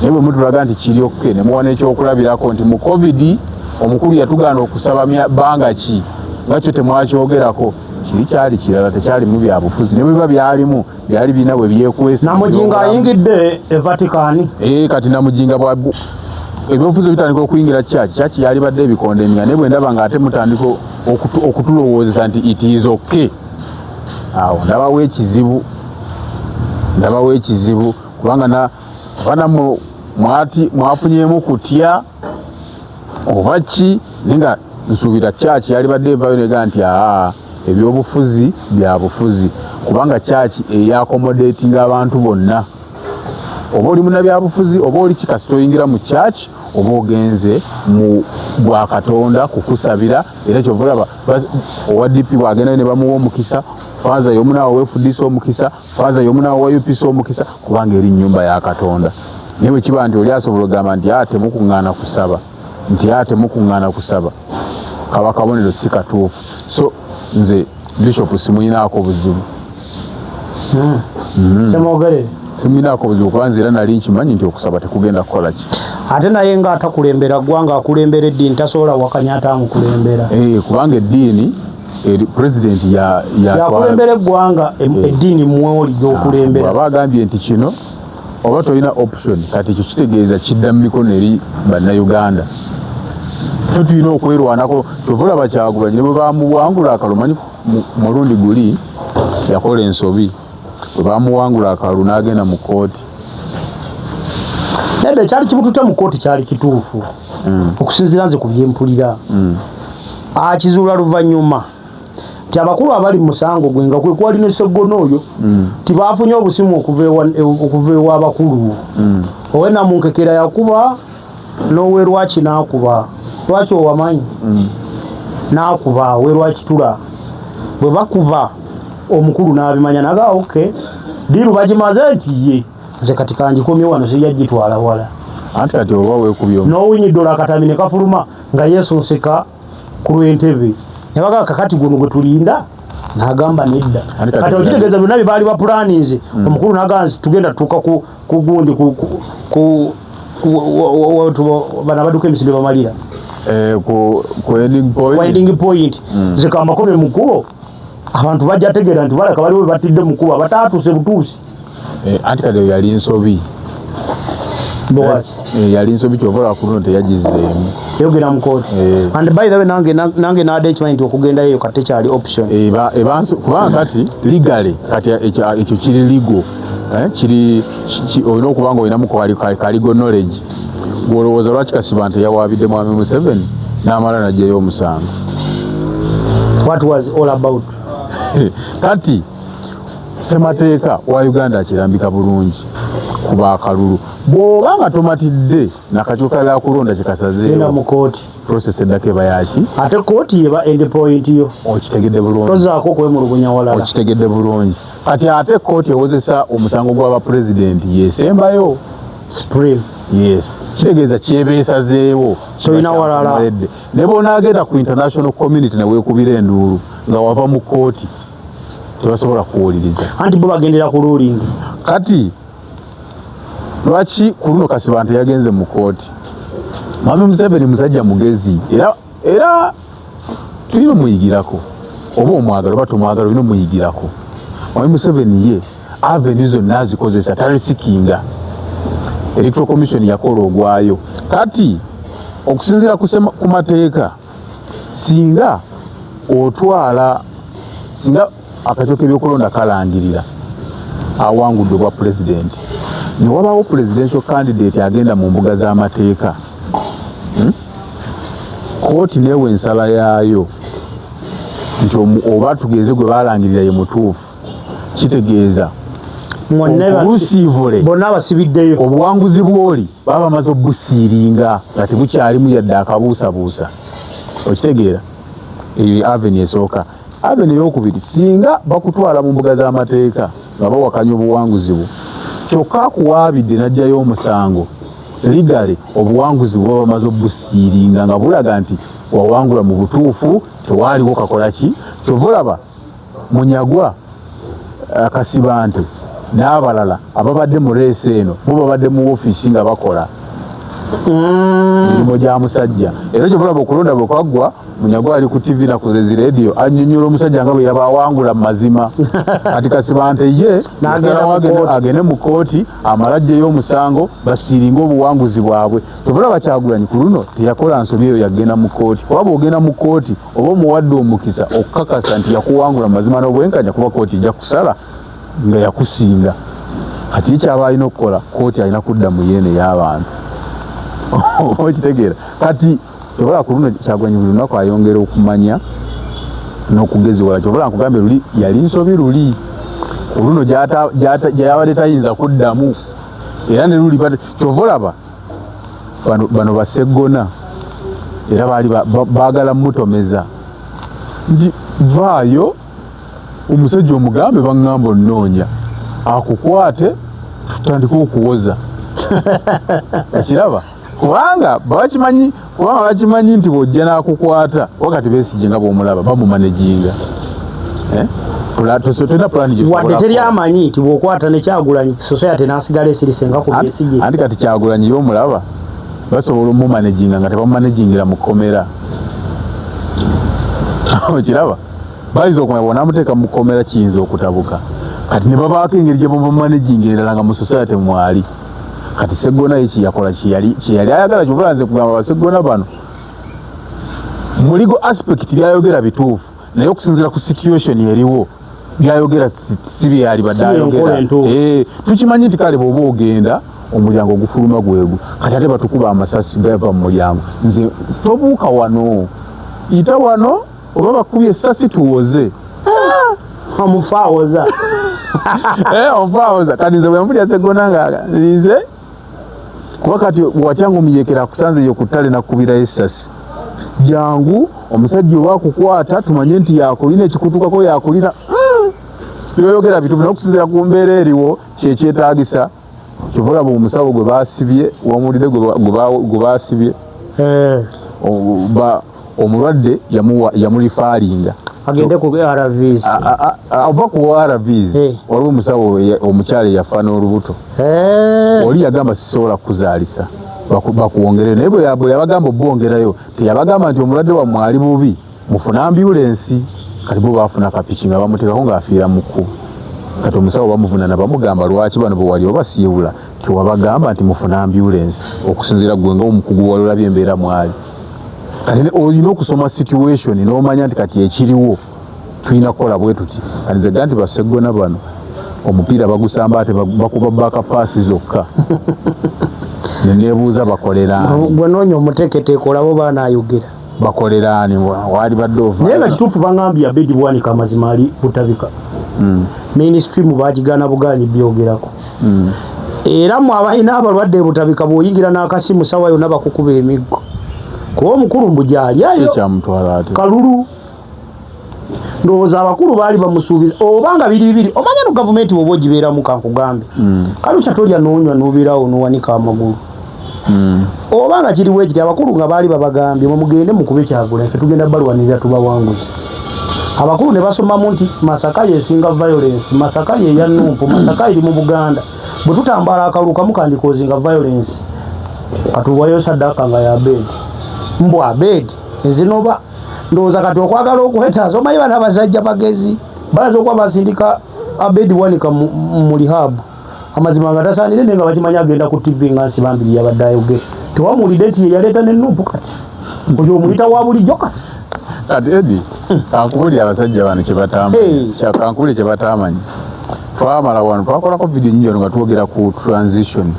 [SPEAKER 1] naye bwe mutulaga nti kiri okke ne muwa n'ekyokulabirako nti mu covid omukulu yatugaana okusaba bbanga ki nga kyo temwakyogerako kiri kyali kirala tekyalimu byabufuzi ne bwe biba byalimu byali birina bwe byekwesa
[SPEAKER 2] Namujinga ayingidde e Vatican
[SPEAKER 1] kati Namujinga ebyobufuzi bitandika okuyingira kyaki yali badde ebikondemya naye bwe ndaba nga ate mutandika okutulowoozesa nti it is okay awo ndabawo ekizibu kubanga banammwe mwafunyemu kutya oba ki naye nga nsuubira kyaki yali badde evayo nega nti ebyobufuzi bya bufuzi kubanga kyaki eyakomodatinga abantu bonna oba oli munnabyabufuzi oba oli kikasi toyingira mu kyaki oba ogenze mu bwakatonda kukusabira era kyova olaba owa DP bwagenda ne bamuwa omukisa faaza y'omunaawo weefudisa omukisa faaza y'omunaawo wa UPC omukisa kubanga eri nnyumba ya Katonda naye bwe kiba nti oli asobola ogamba nti temukuŋŋaana kusaba kaba kabonero si katuufu so nze Bishop simuyinaako buzibu simuyinaako buzibu kuba nze era nali nkimanyi nti okusaba tekugenda kukola ki
[SPEAKER 2] ate naye nga atakulembera ggwanga akulembera eddiini tasobola wakanya atamukulembera
[SPEAKER 1] kubanga eddiini pulezidenti
[SPEAKER 2] yakulembera eggwanga eddiini mwoli gy'okulembera
[SPEAKER 1] aba agambye nti kino oba tolina option kati ekyo kitegeeza kidda mu mikono eri bannayuganda ffe tulina okwerwanako tuvulaba Kyagulanyi ne bwe bamuwangula akalulu manyi mulundi guli yakola ensobi bwe bamuwangula akalulu n'agenda mu kooti
[SPEAKER 2] naye kyali kimututte mu kooti kyali kituufu okusinziira nze ku byempulira akizuula luvannyuma ti abakulu abali mu musango gwe nga kwe kwali ne Sseggona oyo tibaafunye obusimu okuva ew'abakulu owe Namunkekera yakuba n'owe Lwaki n'akuba Lwaki owamanyi n'akuba owe Lwakitula bwe bakuba omukulu n'abimanya naga okay diru bagimaze nti ye nze kati kanjikomye wano sijja gitwala wala
[SPEAKER 1] anti kati oba weekubyo
[SPEAKER 2] n'owunyiddola akatambi ne kafuluma nga yeesunsika ku lw'entebe ne baga kakati guno gwe tulinda n'agamba nedda kati okitegeeza byonna bye baali bapulaninze omukulu n'agamba nti tugenda tutuuka ku gundi bana baduka emisinde bamalira
[SPEAKER 1] ku ending
[SPEAKER 2] point nze kambakome mukubo abantu bajja tegeera nti balaka baliwo batidde mukubo abataatuse butuusi
[SPEAKER 1] anti kati yali nsobi yali nsobi kyovola kuno teyagizzeemu
[SPEAKER 2] yogera mu kooti and by the way nange naadde ekimanyi nti okugendayo kati kyali option
[SPEAKER 1] kubanga kati ligale kati ekyo kiri ligo olina okuba nga olinamu kaligo knowledge gwolowooza lwaki Kasiba nti yawaabidde mwami Museveni n'amala najjayo omusango
[SPEAKER 2] what was all about
[SPEAKER 1] kati ssemateeka wa Uganda akirambika bulungi kuba akalulu bw'oba nga tomatidde nakakyuka byakulonda kikasazeewo
[SPEAKER 2] mu kooti
[SPEAKER 1] process eddako eba yaki
[SPEAKER 2] ate kooti yeba end point yo
[SPEAKER 1] okitegedde bulungi
[SPEAKER 2] tozaako okwemulugunya walala
[SPEAKER 1] okitegedde bulungi kati ate kooti ewozesa omusango gw'abapulezidenti yesembayo
[SPEAKER 2] supreme
[SPEAKER 1] yes kitegeeza kyebeesazeewo
[SPEAKER 2] toyina walala
[SPEAKER 1] ne bw'onaagenda ku international community neweekubira enduulu nga wava mu kooti tebasobola kuwuliriza
[SPEAKER 2] anti bo bagendera ku ruling
[SPEAKER 1] kati lwaki ku luno Kasiba nti yagenze mu kooti mwami Museveni musajja mugezi era tulina omuyigirako oba omwagala oba tomwagala olina omuyigirako mwami Museveni ye avenue zonna azikozesa talisikinga electoral commission yakola ogwayo kati okusinziira ku mateeka singa akatyo k'ebyokulonda kalangirira awangudde obwa pulezidenti ne wabawo presidential candidate agenda mu mbuga z'amateeka kooti neewe ensala yaayo nti oba tugeze gwe balangirira ye mutuufu kitegeeza olusiivule
[SPEAKER 2] bonna basibiddeyo
[SPEAKER 1] obuwanguzi bw'oli baba bamaze obusiiringa nga tebukyalimu yadde akabuusabuusa okitegeera eyo avenue esooka avenue eyokubiri singa bakutwala mu mbuga z'amateeka nga bawakanya obuwanguzi bwo kyokka akuwaabidde n'ajjayo omusango ligale obuwanguzi bwe baba bamaze obusiiringa nga bulaga nti wawangula mu butuufu tewaaliwo kakola ki kyova olaba Munyagwa Kasiba nti n'abalala ababadde mu leesi eno bo babadde mu ofiisi nga bakola mirimu gya musajja era kyovulaba okulonda bwe kwaggwa Munyagwa ali ku TV na ku radio annyonnyola omusajja nga bwe yabawangula mu mazima kati Kasiba nti ye agende mu kooti amala ajjeyo omusango basiiringa obuwanguzi bwabwe kyovulaba Kyagulanyi ku luno teyakola nsobi eyo yagenda mu kooti oba bw'ogenda mu kooti oba omuwadde omukisa okukakasa nti yakuwangula mu mazima n'obwenkanya kuba kooti ejja kusala nga yakusinga kati ekyaba alina okukola kooti alina kudda mu yeene y'abantu okitegeera kati kyobola ku luno Kyagulanyi buli lunaku ayongera okumanya n'okugeziwala kyobola nkugambe luli yali nsobi luli ku luno gyayabadde tayinza kuddamu era ne luli kyovolaba bano baseggona era baali baagala mutomeza nti vaayo omusajja omugambe baŋŋamba onnoonya akukwate tutandike okuwoza ekiraba kubanga bakimanyi nti bw'ojja n'akukwata wakati Besigye nga bw'omulaba bamumanejinga tolina pulani
[SPEAKER 2] wadde teri amanyi nti bw'okwata ne Kyagulanyi society n'asigala esirisenga ku Besigye
[SPEAKER 1] anti kati Kyagulanyi y'omulaba basobola omumanejinga nga tebamumanegingira mu kkomera okiraba bayiza okumanya bw'onaamuteeka mu kkomera kiyinza okutabuka kati ne babaako engeri gye bamumanejingirira nga mu society mwali kati Seggona ye kiyakola kiyali ayagala kyovula nze kugamba baseggona bano mu legal aspect byayogera bituufu naye okusinziira ku situation eriwo byayogera si byali badde ayogera tukimanyi nti kale bw'oba ogenda omulyango ogufuluma gwegwo kati ate batukuba amasasi gava mu mulyango nze tobuuka wano ita wano oba bakubye essasi tuwoze
[SPEAKER 2] omufaawoza
[SPEAKER 1] omufaawoza kati nze bwe mpulira Seggona nga nze kuba kati watyangu omuyekera akusanze yo ku ttale nakubirayo essasi jangu omusajja oba akukwata tumanye nti yakolina ekikutukako yakolina byoyogera bitu n'okusinzira ku mbeera eriwo kyetaagisa kivuga mu musawo gwe baasibye wamulire gwe baasibye omulwadde yamulifaalinga
[SPEAKER 2] agende ku RVs
[SPEAKER 1] ava ku RVs waliwo omusawo omukyala yafa n'olubuto oli yagamba sisobola kuzaalisa bakuwongerera naye bwe yabagamba obbongerayo teyabagamba nti omulwadde wammwe ali bubi mufuna ambulensi kati bo baafuna kapiki nga bamuteekako ng'afiira mu kkubo kati omusawo bamuvunana bamugamba lwaki bano bwe wali obasiibula tewabagamba nti mufuna ambulensi okusinziira gwe ng'omukugu wali olabye embeera mwali kati olina okusoma situation n'omanya nti kati ekiriwo tulina kukola bwe tuti kati nze ga nti baseggona bano omupiira bagusamba ate bakuba bakapaasi zokka neneebuuza bakoleraani
[SPEAKER 2] gwe noonya omuteeketeeka olabo baana ayogera
[SPEAKER 1] bakoleraani waali badde ova
[SPEAKER 2] naye nga kituufu bangambye Abedi Bwanika amazima ali butabika mainstream bagigaana bugaanyi byogerako era mu abalina abalwadde butabika bw'oyingira n'akasimu sawa yonna bakukuba emiggo kuba omukulu mbu gyali ayo
[SPEAKER 1] kyamutwala ate
[SPEAKER 2] kalulu ndowooza abakulu baali bamusuubiza obanga biri bibiri omanya no gavumenti bwoba ogibeeramu kankugambe kalukya tolya noonywa n'obeerawo n'owanika amagulu obanga kiriwo ekiti abakulu nga baali babagambye mugende mukube Kyagulanyi ffe tugenda balwanirira tubawanguzi abakulu ne basomamu nti Masaka yesinga violence Masaka ye ya Numpu Masaka eri mu Buganda bwe tutambala akalulu kamu kandikozinga violence katuwayo sadaka nga ya Abedi mbu Abedi ezinoba ndowooza kati okwagala okuhetaaza omanyi bana abasajja bagezi baza okuba basindika Abedi Bwanika mu lihabu amazima nga tasaanire naye nga bakimanya agenda ku TV nga nsiba mbiri yabadde ayogera tewamuwulidde nti yaleeta ne Numpu kati oyo omuyita wa bulijjo kati
[SPEAKER 1] kati Edi kankubuli abasajja bano kyebatamanyi kankubuli kyebatamanyi twamala wano twakolako vidiyo nyingi nga twogera ku transition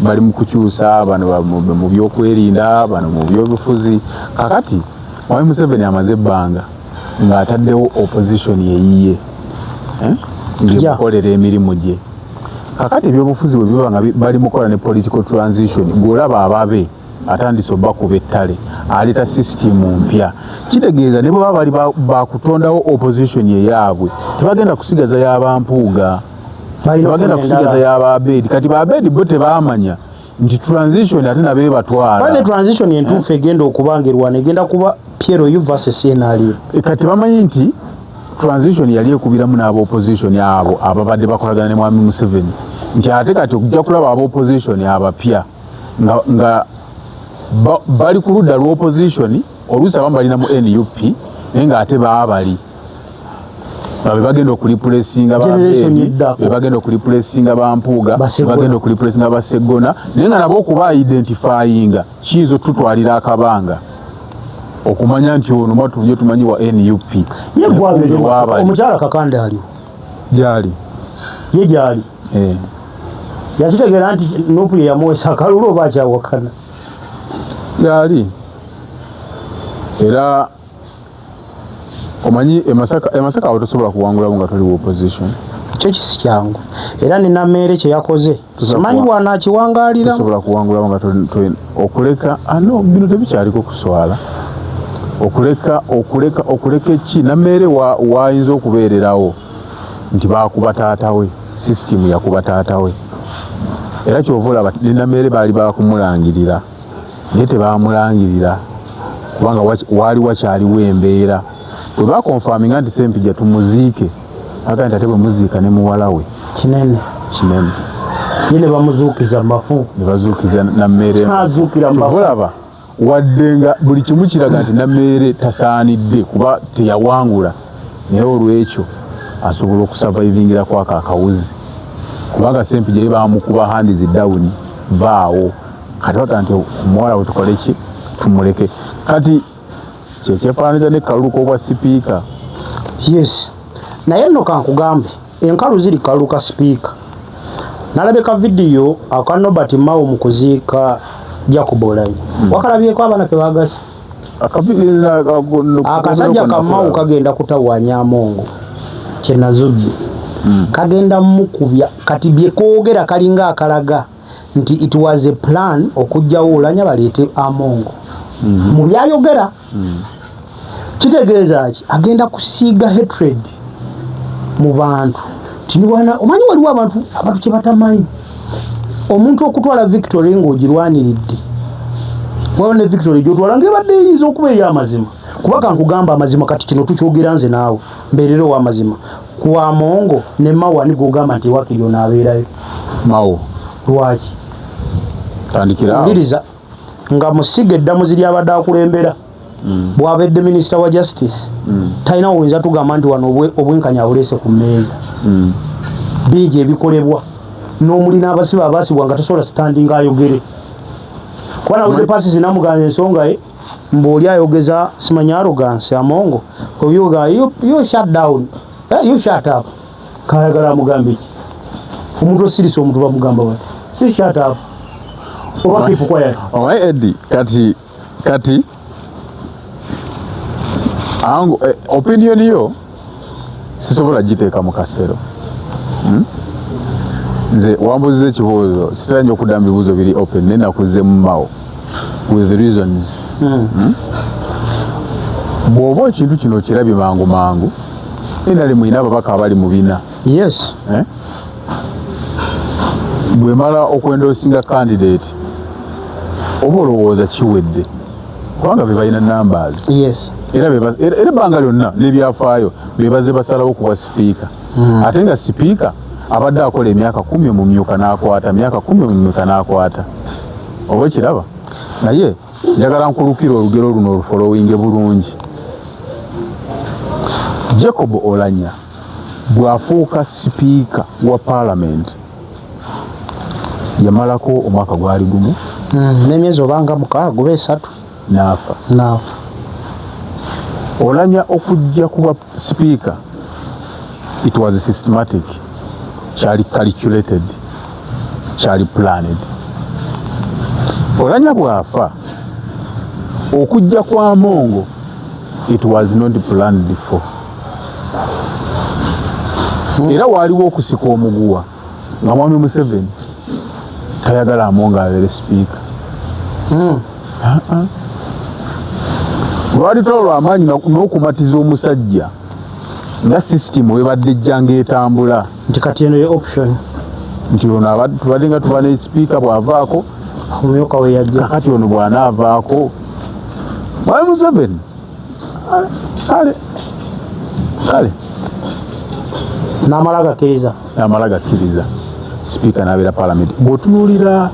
[SPEAKER 1] bali mu kukyusa bano mu byokwerinda bano mu byobufuzi kakati Mwami Museveni amaze ebbanga ng'ataddewo opposition yeyiye ng'ekukolera emirimu gye kakati ebyobufuzi bwe biba nga bali mukola ne political transition ng'olaba ababe atandise obbakuba ettale aleeta sisitimu mpya kitegeeza ne bwe baba bali bakutondawo opposition yeyaabwe tebagenda kusigaza y'abampuuga tebagenda kusigaza y'ababeedi kati babeedi bo tebaamanya nti transition ate nabe batwala
[SPEAKER 2] bane transition entuufu egenda okubangerwa negenda kuba Piero U versus NRM
[SPEAKER 1] kati bamanyi nti transition yali ekubiramu n'aba opposition abo ababadde bakolagana ne Mwami Museveni nti ate kati okujja kulaba aba opposition abapya nga bali ku ludda lw'opposition oluusi abamu balina mu NUP naye ng'ate baabali bagenda okulipulesinga bagenda okulipulesinga bampuuga bagenda okulipulesinga baseggona naye nga nabo okuba identifyinga kiyinza tutwalira akabanga okumanya nti ono matulye tumanyi wa NUP
[SPEAKER 2] omukyala Kakande aliwo
[SPEAKER 1] gyali
[SPEAKER 2] ye gyali yakitegeera nti Nupu ye yamuwesa akalulu oba akyawakana
[SPEAKER 1] gyali era omanyi emasaka awo tosobola kuwangulamu nga toliwo opposition
[SPEAKER 2] ekyo kisi kyangu era ne Nammeere kye yakoze simanyi bw'anaakiwangaalira
[SPEAKER 1] tosobola kuwangulamu nga okuleka ano bino tebikyaliko kuswala okuleka eki Nammeere waayinza okubeererawo nti baakuba taata we sisitimu yakuba taata we era kyova olaba ne Nammeere baali bakumulangirira naye tebaamulangirira kubanga waali wakyaliwo embeera bwe bakonfaminga nti Sempijja tumuziike aga nti ate bwe muziika ne muwala we
[SPEAKER 2] kinene ye ne bamuzuukiza mafu
[SPEAKER 1] ne bazuukiza Nammeere
[SPEAKER 2] azuukira
[SPEAKER 1] olaba wadde nga buli kimu kiraga nti Nammeere tasaanidde kuba teyawangula naye olwekyo asobola okusavaivingira kwako akawuzi kubanga Sempijja ye bamukuba handies down vaawo kati baga nti omuwala we tukole ki tumuleke kati kyekyefaananiza ne kalulu obwa sipiika
[SPEAKER 2] yes naye nno kankugambe enkalu ziri kalulu ka sipiika nalabeka vidiyo aka Nobert Mao mu kuziika Jacob Oulanyah wakalabyeko abaana ke bagasi akasajja ka Mao kagenda kutawaanya Amongo kyenazudde kagenda mukubya kati bye koogera kalinga akalaga nti it was a plan okujjawo Oulanyah baleete Amongo mu byayogera kitegeeza ki agenda kusiiga hatred mu bantu tiniwana omanyi waliwo abantu kye batamanyi omuntu okutwala Victory ng'ogirwaniridde waliwo ne Victory gy'otwala ng'ebadde eriiza okuba ey'amazima kuba kankugamba amazima kati kino tukyogera nze naawe mbeerera ow'amazima ku Amongo ne Mao ani g'ogamba nti Wakiri ono abeerayo
[SPEAKER 1] Mao
[SPEAKER 2] lwaki
[SPEAKER 1] tandikira
[SPEAKER 2] ndiriza nga musiga eddamuzi lyabadde akulembera bw'abedde minisita wa justice talina oyinza tugamba nti wano obwenkanya abuleese ku mmeeza bingi ebikolebwa n'omuli n'abasiba abaasibwa nga tasobola standing ayogere kuba nawulidde paasi zinamugaana ensonga ye mbw'oli ayogeza simanya arrogance Amongo oyoga you shut down you shut up kayagala amugambe ki omuntu osirisa omuntu bamugamba bati si shut up oba keep quiet
[SPEAKER 1] Eddie kati ango opinion yo sisobola giteeka mu kasero nze wambuziza ekibuuzo sitanye okuddamu bibuuzo biri open naye nakuze mu Mao with reasons bw'oba ekintu kino kirabye mangu nali mwina ababaka abali mu bina
[SPEAKER 2] yes
[SPEAKER 1] bwe mala okwendoosinga candidate oba olowooza kiwedde kubanga be balina numbers
[SPEAKER 2] yes
[SPEAKER 1] era ebbanga lyonna n'ebyafaayo bebaze basalawo kuba sipiika ate nga sipiika abadde akola emyaka 10 mu myuka n'akwata myaka 10 mu myuka n'akwata oba ekiraba naye njagala nkulukira olugero luno olufolowinge bulungi Jacob Oulanyah bw'afuuka sipiika wa Parliament yamalako omwaka gwali gumu
[SPEAKER 2] n'emyezi obanga 6 oba 3 n'afa
[SPEAKER 1] Oulanyah okujja kuba sipiika it was systematic kyali calculated kyali planned Oulanyah bw'afa okujja kwa Amongo it was not planned for era waliwo okusika omuguwa nga mwami Museveni tayagala Amongo abeere sipiika lwali tolwa amaanyi n'okumatiza omusajja nga system webadde ejjanga etambula
[SPEAKER 2] nti kati eno ye option
[SPEAKER 1] nti ono tubadde nga tuba ne sipiika bw'avaako
[SPEAKER 2] omumyuka we yajja
[SPEAKER 1] kati ono bw'anaavaako mwami Museveni kale n'amala gakkiriza sipiika n'abeera Parliament bw'otunuulira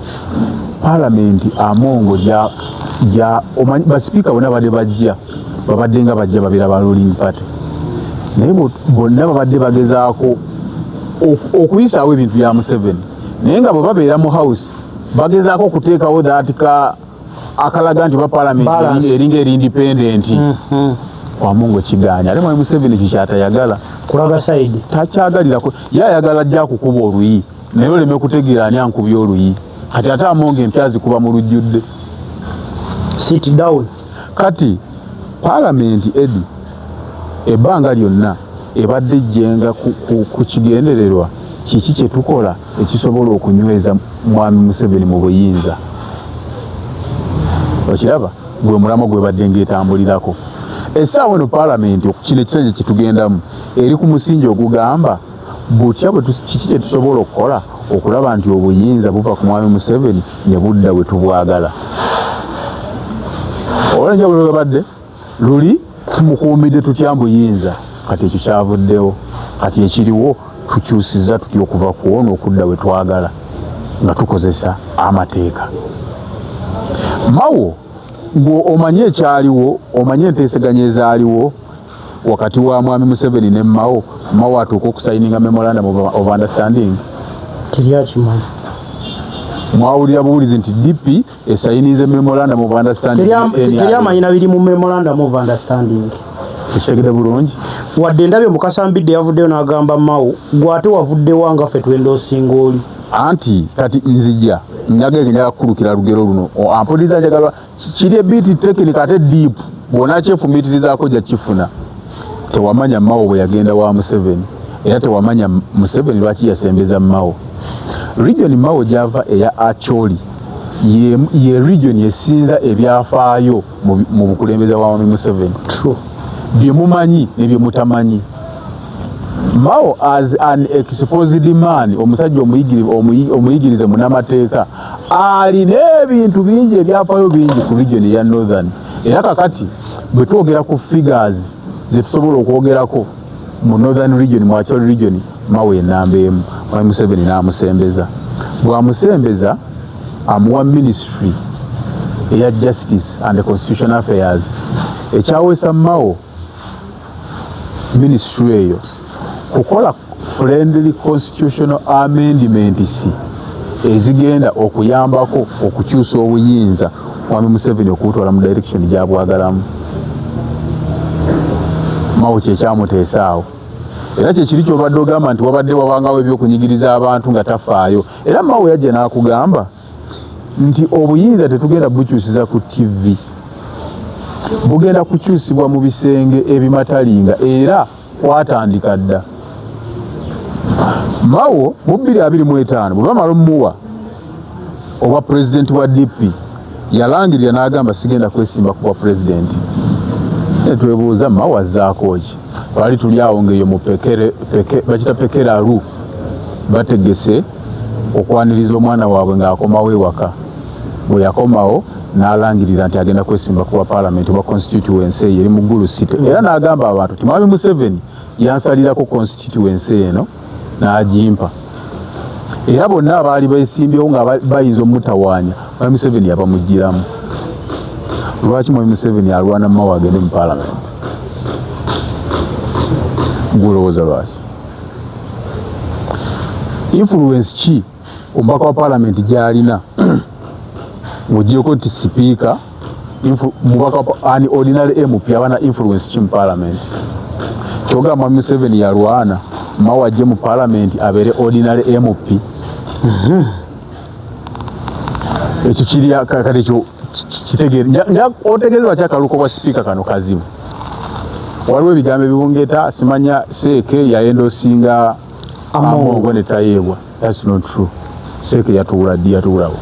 [SPEAKER 1] Parliament Amongo basipiika bonna babadde nga bajja babeera ba ruling party naye bonna babadde bagezaako okuyisaawo ebintu bya Museveni naye nga bwe babeera mu house bagezaako okuteekawo akalaga nti ba Parliament eringa eri independent Amongo kigaanya ate mwami Museveni kikyatayagala
[SPEAKER 2] kulaga side
[SPEAKER 1] takyagalirako yayagala ajja kukuba oluyi naye oleme kutegeera ani ankubye oluyi kati ate Amongo empya zikuba mu lujjudde
[SPEAKER 2] sit down
[SPEAKER 1] kati Parliament ebbanga lyonna ebadde ejjenga ku kigendererwa kiki kye tukola ekisobola okunyweza mwami Museveni mu buyinza okiraba gwe mulamo gwe badde ng'etambulirako essaawa eno Parliament kino ekisenge kitugendamu eri ku musingi ogugamba butya kiki kye tusobola okukola okulaba nti obuyinza buva ku mwami Museveni ne budda we tubwagala olwenjawulo webadde luli tumukuumidde tutya mbuyinza kati ekyo kyavuddewo kati ekiriwo tukyusizza tutya okuva ku ono okudda we twagala nga tukozesa amateeka Mao ng'omanye ekyaliwo omanye enteeseganya ezaaliwo wakati wa mwami Museveni ne Mao atuuka okusayininga memorandum of understanding
[SPEAKER 2] teryakimanyi
[SPEAKER 1] mwawulira buwulizi nti DP esayinize memorandum of understanding
[SPEAKER 2] teryamanyina biri mu memorandum of understanding
[SPEAKER 1] ekitegedde bulungi
[SPEAKER 2] wadde ndabye Mukasambidde yavuddeyo n'agamba Mao gwate wavuddewo nga ffe twendoosinga oli
[SPEAKER 1] anti kati nzija njagala kukulukira lugero luno ampuliza njagala kiri ebiti technical ate deep bwona kyefumitirizaako gya kifuna tewamanya Mao bwe yagenda wa Museveni era tewamanya Museveni lwaki yasembeza Mao region Mao gyava eya Acholi ye region esinza ebyafaayo mu bukulembeze bwa mwami Museveni bye mumanyi ne bye mutamanyi Mao as an exposed man omusajja omuyigirize munamateeka alina ebintu bingi ebyafayo bingi ku region ya Northern era kakati bwe twogera ku figures ze tusobola okwogerako mu Northern region mu Acholi region Mao enamba emu Mwami Museveni n'amusembeza bw'amusembeza amuwa ministry eya justice and constitutional affairs ekyaweesa Mao ministry eyo kukola friendly constitutional amendments ezigenda okuyambako okukyusa obuyinza Mwami Museveni okutwala mu direction gy'abwagalamu. Mao kyekyamuteesaawo era kyekiri kyobadde ogamba nti wabadde wabangawo ebyokunyigiriza abantu nga tafaayo era Mao yajja n'akugamba nti obuyinza tetugenda bukyusiza ku TV bugenda kukyusibwa mu bisenge ebimatalinga era kwatandika dda. Mao mu 2025 bwe bamala omuwa obwa president wa DP yalangirira n'agamba sigenda kwesimba kuba president. Twebuuza Mao azzaako ki? Twali tuli awo ng'eyo mu bakita Pekeralu bategese okwaniriza omwana waabwe ng'akomawo ewaka. Bwe yakomawo n'alangirira nti agenda kwesimba kuba parliament oba constituency eri mu Gulu City era n'agamba abantu ti Mwami Museveni yansalirako constituency eno n'agimpa era bonna abaali beesimbyewo nga bayinza omutawaanya Mwami Museveni yabamugiramu. Lwaki Mwami Museveni alwana Mao agende mu parliament? Gulowooza lwaki? Influence ki omubaka wa parliament gy'alina ng'ogyeko nti sipiika mubaka ani ordinary MP abana influence ki mu parliament? Kyogamba Mwami Museveni yalwana Mao ajje mu parliament abeere ordinary MP. Ekyo kiri kati ekyo kitegeera otegeerwa kyakaluko kwa sipiika kano kazibu. Waliwo ebigambo ebibungeta simanya Seeke yayendosinga Amongo ne tayeebwa. That's not true. Seeke yatuula ddi yatuulawo.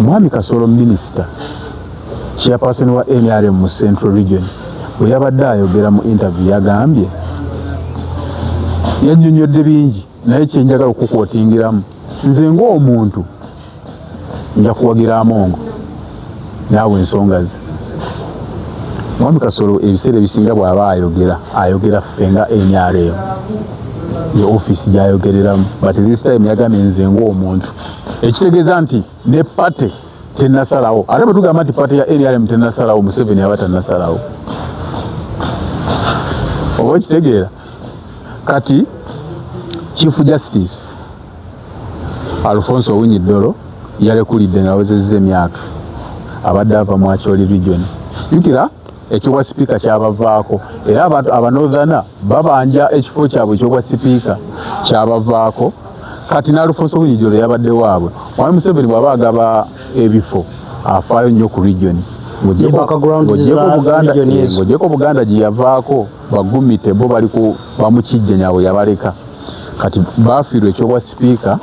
[SPEAKER 1] Mwami Kasolo minister chairperson wa NRM mu Central Region bwe yabadde ayogera mu interview yagambye yannyonnyodde bingi naye kyenjagala okukwotingiramu nze ng'omuntu nja kuwagira Amongo naawe ensonga ze. Mwami Kasolo ebiseera ebisinga bw'aba ayogera ffe nga NRM ye office gy'ayogereramu but this time yagambye nze ng'omuntu ekitegeeza nti ne pate tennasalawo ate bwe tugamba nti pate ya NRM tennasalawo Museveni aba tannasalawo oba ekitegeera kati Chief Justice Alfonso Owiny-Dollo yalekulidde ng'awezezza emyaka abadde ava mu Acholi region. Jukira ekyobwa sipiika kyabavaako era abantu abanothana babanja ekifo kyabwe ekyobwa sipiika kyabavaako kati na Alfonso Owiny-Dollo yabadde waabwe. Mwami Museveni bw'aba agaba ebifo afaayo nnyo ku region ng'ogyeko Buganda gye yavaako bagumite bo bamukijja nyawe yabaleka kati baafiirwa ekyobwa sipiika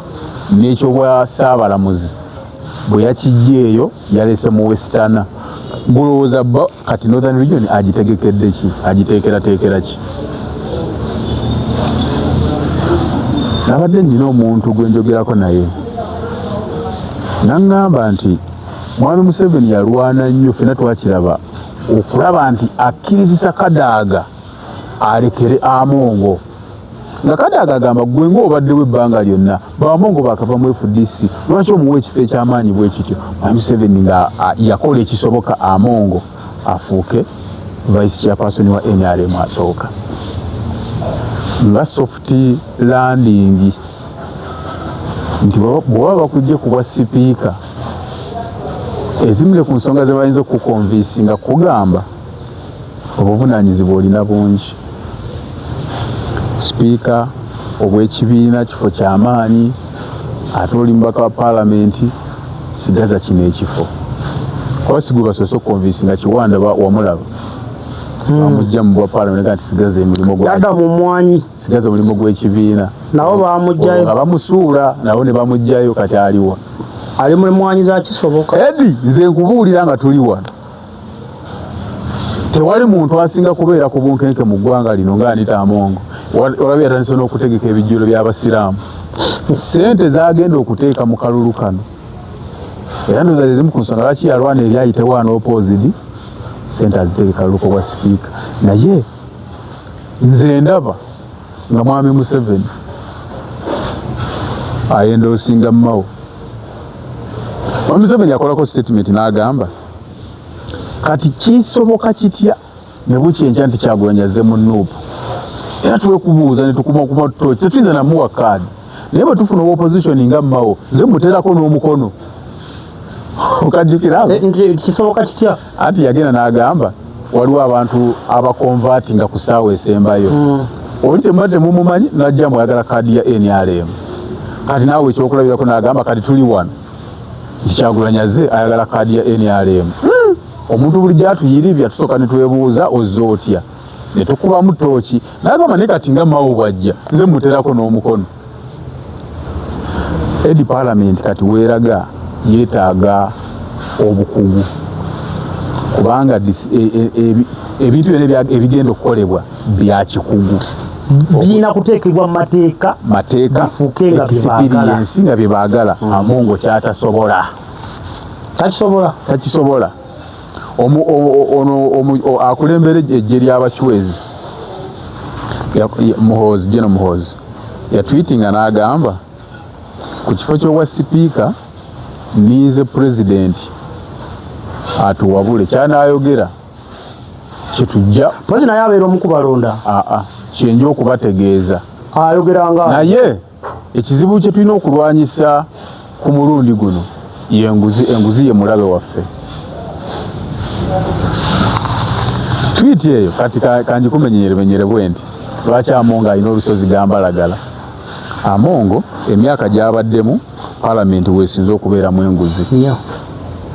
[SPEAKER 1] n'ekyobwa Ssaabalamuzi bwe yakijja eyo yalese mu Western. Ngulowooza kati Northern Region agitegekedde ki agiteekerateekera ki? Nabadde nnina omuntu gwe njogerako naye n'aŋŋamba nti Mwami Museveni yalwana nnyo ffenna twakiraba okulaba nti akkirizisa Kadaga alekere Amongo nga Kadaga agamba gwe ng'obaddewo ebbanga lyonna Amongo bakava mu FDC lwaki omuwa ekifo eky'amaanyi bwe kityo? Mwami Museveni nga yakola ekisoboka Amongo afuuke vice chairperson wa NRM asooka nga soft landing nti bw'oba bakujje ku bwa sipiika ezimule ku nsonga ze bayinza okukonvinsi nga kugamba obuvunaanyizibwa olina bungi. Sipiika obw'ekibiina kifo ky'amaanyi ate oli mubaka wa paalamenti sigaza kino ekifo kuba sigwe basoose okukonvinsi nga Kiwanda wamulaba bamujja mu bwa paalamenti nti sigaza omulimu gw'ekibiina
[SPEAKER 2] nabo bamujjayo
[SPEAKER 1] nga bamusuula nabo ne bamujjayo kati aliwa
[SPEAKER 2] ali mu mwanyi za kisoboka.
[SPEAKER 1] Edi nze nkubuulira nga tuli wano tewali muntu asinga kubeera ku bunkenke mu ggwanga lino nga Anita Amongo olabye yatandise n'okutegeka ebijjulo by'abasiraamu sente zagenda okuteeka mu kalulu kano era ndowooza zimu ku nsonga lwaki yalwana eri ayitewo anopposed sente aziteeka kalulu ko bwa sipiika naye nze ndaba nga mwami Museveni ayenda osinga Mao. Mwami Museveni yakolako statement n'agamba kati kisoboka kitya ne bukyenkya nti Kyagulanyi azze mu Nuupu era tuwe kubuuza ne tukuma tutoki tetuyinza namuwa kaadi naye bwe tufuna opposition nga Mao nze muteerako n'omukono okajjukira
[SPEAKER 2] kisoboka kitya
[SPEAKER 1] ati yagenda n'agamba waliwo abantu abakonvatinga ku ssaawa esembayo oli temubadde mumumanyi najja mwayagala kaadi ya NRM kati naawe ekyokulabirako n'agamba kati tuli wano nti Kyagulanyi azze ayagala kaadi ya NRM omuntu bulijjo atuyiribya tusooka ne twebuuza ozze otya ne tukubamu tooki n'agamba naye kati nga Mao bw'ajja nze muteerako n'omukono edi parliament kati weeraga yeetaaga obukugu kubanga ebintu byonna ebigenda okukolebwa bya kikugu
[SPEAKER 2] birina kuteekebwa mu mateeka bifuuke
[SPEAKER 1] nga bye baagala Amongo kyatasobola takisobola akulembera ejje ly'abachwezi General Muhoozi yatwitinga n'agamba ku kifo ky'obwa sipiika niize pulezidenti atuwabule kyanaayogera kyetujja
[SPEAKER 2] pozi naye abeera omu kubalonda
[SPEAKER 1] kyenja okubategeeza
[SPEAKER 2] ayogeranga
[SPEAKER 1] naye ekizibu kye tulina okulwanyisa ku mulundi guno enguzi ye mulabe waffe twiti eyo kati kanjikumenyeremenyere bwe nti lwaki Amongo alina olusozi gambalagala Amongo emyaka gy'abaddemu palamenti weesinze okubeeramu enguzi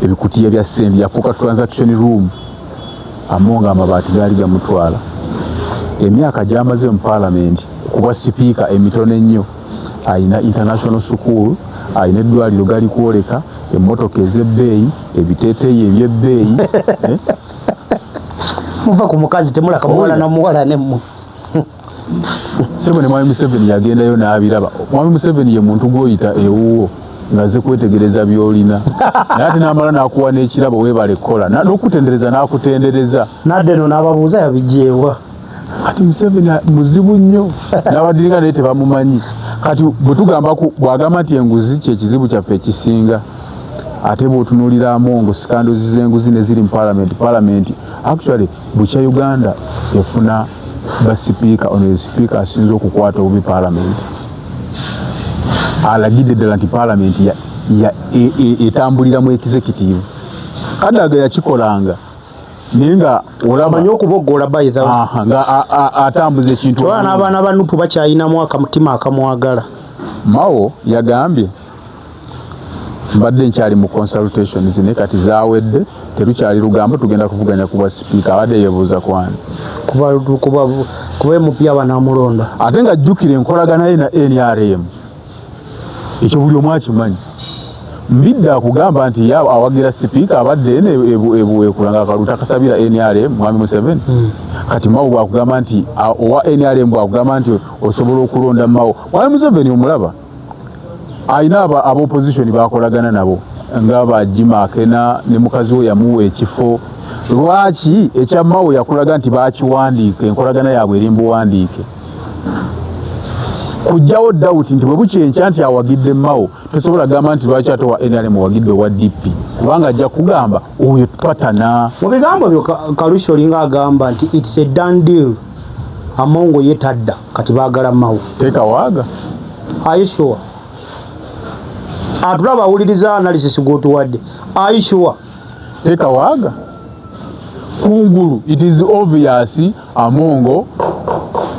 [SPEAKER 1] ebikutiya bya ssente yafuuka transaction room Amongo amabaati gaali gamutwala emyaka gy'amaze mu palamenti kuba sipiika emitono ennyo ayina international school ayina eddwaliro gali kwoleka emmotoka ez'ebbeeyi ebiteeteeyi eby'ebbeeyi
[SPEAKER 2] muva ku mukazi temulaka muwala namuwala nemmwe
[SPEAKER 1] sebo ne mwami Museveni yagendayo n'abiraba mwami Museveni ye muntu gw'oyita ewuwo ng'azze kwetegereza by'olina naye ate n'amala n'akuwa n'ekirabo weebale kola n'okutendereza n'akutendereza
[SPEAKER 2] nadde no n'ababuuza yabijjeewa
[SPEAKER 1] kati Museveni muzibu nnyo n'abadiringa naye tebamumanyi kati bwe tugamba bw'agamba nti enguzi kye kizibu kyaffe ekisinga ate bw'otunuulira Amongo sikandozi z'enguzi ne ziri mu palamenti actually bukya Uganda efuna basipiika ono sipiika asinze okukwata obubi palamenti alagidde ddala nti palamenti etambulira mu executive Kadaga yakikolanga naye nga
[SPEAKER 2] olamanyi okuboggoola bayitha
[SPEAKER 1] nga atambuza ekintu
[SPEAKER 2] n'abaana ba Nuupu bakyayinamu akamutima akamwagala
[SPEAKER 1] Mao yagambye mbadde nkyali mu consultations naye kati zaawedde terukyali lugambo tugenda kuvuganya ku bwa sipiika abadde yeebuuza kwani
[SPEAKER 2] kuba emupya banamulonda
[SPEAKER 1] ate nga jjukira enkolagana ye na NRM ekyo buli omu akimanyi mbidde akugamba nti ye awagira sipiika abadde ebuweekula nga akaluta kasabira NRM mwami Museveni kati Mao bwakugamba nti owa NRM bwakugamba nti osobola okulonda Mao mwami Museveni omulaba ayina ab'opposition bakolagana nabo nga Jimmy Akena ne mukazi we yamuwa ekifo lwaki ekya Mao yakulaga nti bakiwandiika enkolagana yaabwe eri mbuwandiike kujjawo dawuti nti bwe bukyenkya nti awagidde Mao tosobola gamba nti lwaki ate wa NRM wagidde wa DP kubanga ajja kugamba oyo twatana
[SPEAKER 2] mu bigambo byo Kalusha olinga agamba nti it's a done deal Amongo yetadda kati baagala Mao
[SPEAKER 1] teeka waaga
[SPEAKER 2] are you sure atulaba awuliriza analysis gwotuwadde are you sure
[SPEAKER 1] teeka waaga kungulu it is obvious Amongo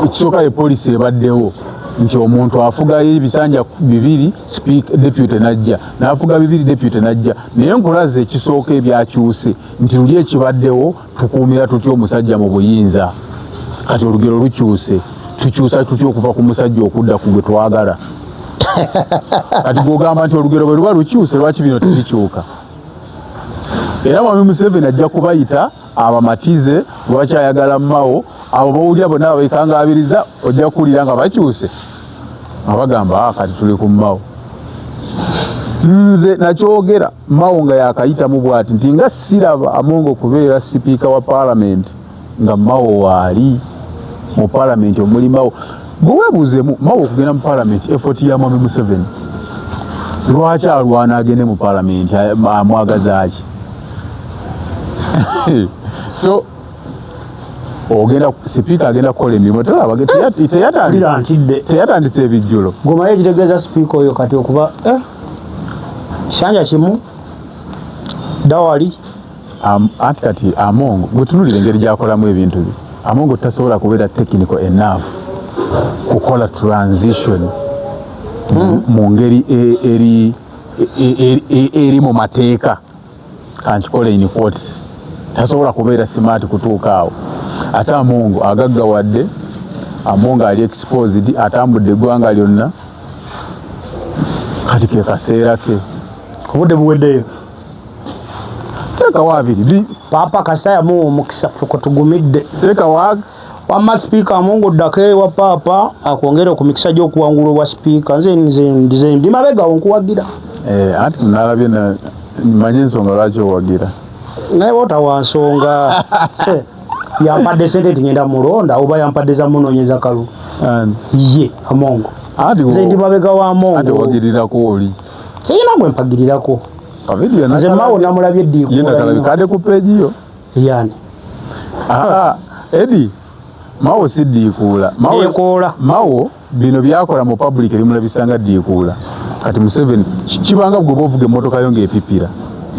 [SPEAKER 1] ekisooka epolisi ebaddewo nti omuntu afugayo ebisanja 2 deputy najja n'afuga 2 deputy najja naye nkulaza ekisooka ebyakyuse nti luli ekibaddewo tukuumira tutya omusajja mu buyinza kati olugero lukyuse tukyusa tutya okuva ku musajja okudda ku gwe twagala kati gwogamba nti olugero bwe luba lukyuse lwaki bino tebikyuka era mwami Museveni ajja kubayita abamatize lwaki ayagala Mao abo bawulya bonna abekangabiriza ojja kuwulira nga bakyuse abagamba kati tuli ku Mao. Nze nakyogera Mao nga yakayitamu bw'ati nti nga siraba Amongo kubeera sipiika wa paalamenti nga Mao waali mu paalamenti omuli Mao. Bwe weebuuzeemu Mao okugenda mu paalamenti effort ya Mwami Museveni lwaki alwana agende mu paalamenti amwagaza ki? So ogenda sipiika agenda kukola emirimu teyatandise ebijjulo.
[SPEAKER 2] Gomaye kitegeeza sipiika oyo kati okuba kyanja kimu dawali
[SPEAKER 1] anti kati Amongo gwetunulira engeri gyakolamu ebintu bye. Amongo tasobola kubeera technical enough kukola transition mu ngeri eri mu mateeka kankikole in quotes. Tasobola kubeera smart kutuuka awo. Ate Amongo agaggawadde, Amongo ali exposed, atambudde eggwanga lyonna, kati ke kaseera ke
[SPEAKER 2] obudde buweddeyo.
[SPEAKER 1] Teeka waabiri
[SPEAKER 2] Papa Kasaya mu omukisa ffe kwe tugumidde.
[SPEAKER 1] Teeka
[SPEAKER 2] wamma sipiika Amongo ddako ewa Papa akwongera ku mikisa gy'okuwangula obwa sipiika. Nze ndi mabegawo nkuwagira.
[SPEAKER 1] Anti nalabye manye ensonga lwaki owagira.
[SPEAKER 2] Naye otawa nsonga. Yampadde sente ngenda mulonda oba yampadde za munoonyeza kalu. Ye Amongo. Nze ndi mabega wa Amongo.
[SPEAKER 1] Ate wagirirako oli.
[SPEAKER 2] Siyina gwe mpagirirako. Nze Mao namulabye eddiikuula.
[SPEAKER 1] Yenda kalabikadde ku peegi yo.
[SPEAKER 2] Yani.
[SPEAKER 1] Edi, Mao si ddiikuula. Mao bino byakola mu public ebimulabisanga ddiikuula. Kati Museveni kibanga gwe ovuga emmotoka yo ng'epipira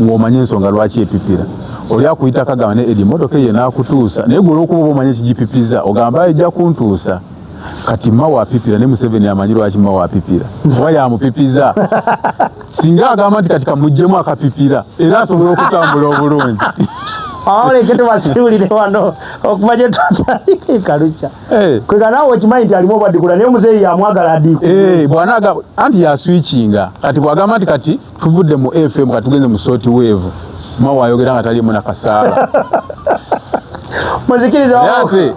[SPEAKER 1] ng'omanye ensonga lwaki epipira. Oli akuyita kagamba ne Edi emmotoka ye n'akutuusa naye gwe olw'okuba omanye ekigipipiza ogamba ejja kuntuusa. Kati Mao apipira ne Museveni amanyi lwaki Mao apipira. Oba yamupipiza. Singa agamba nti kati kamuggyemu akapipira era asobola okutambula obulungi.
[SPEAKER 2] Leke tubasiibulire wano okuva gye twatandika Kalusha. Kwega naawe okimanyi nti alimu obwaddiikula naye omuzeeyi yamwagala addiikula.
[SPEAKER 1] Bw'anaaga anti yaswikinga kati bw'agamba nti kati tuvudde mu FM kati tugenze mu short wave Mao ayogera nga taliimu nakasaala.
[SPEAKER 2] Muzikiriza
[SPEAKER 1] ate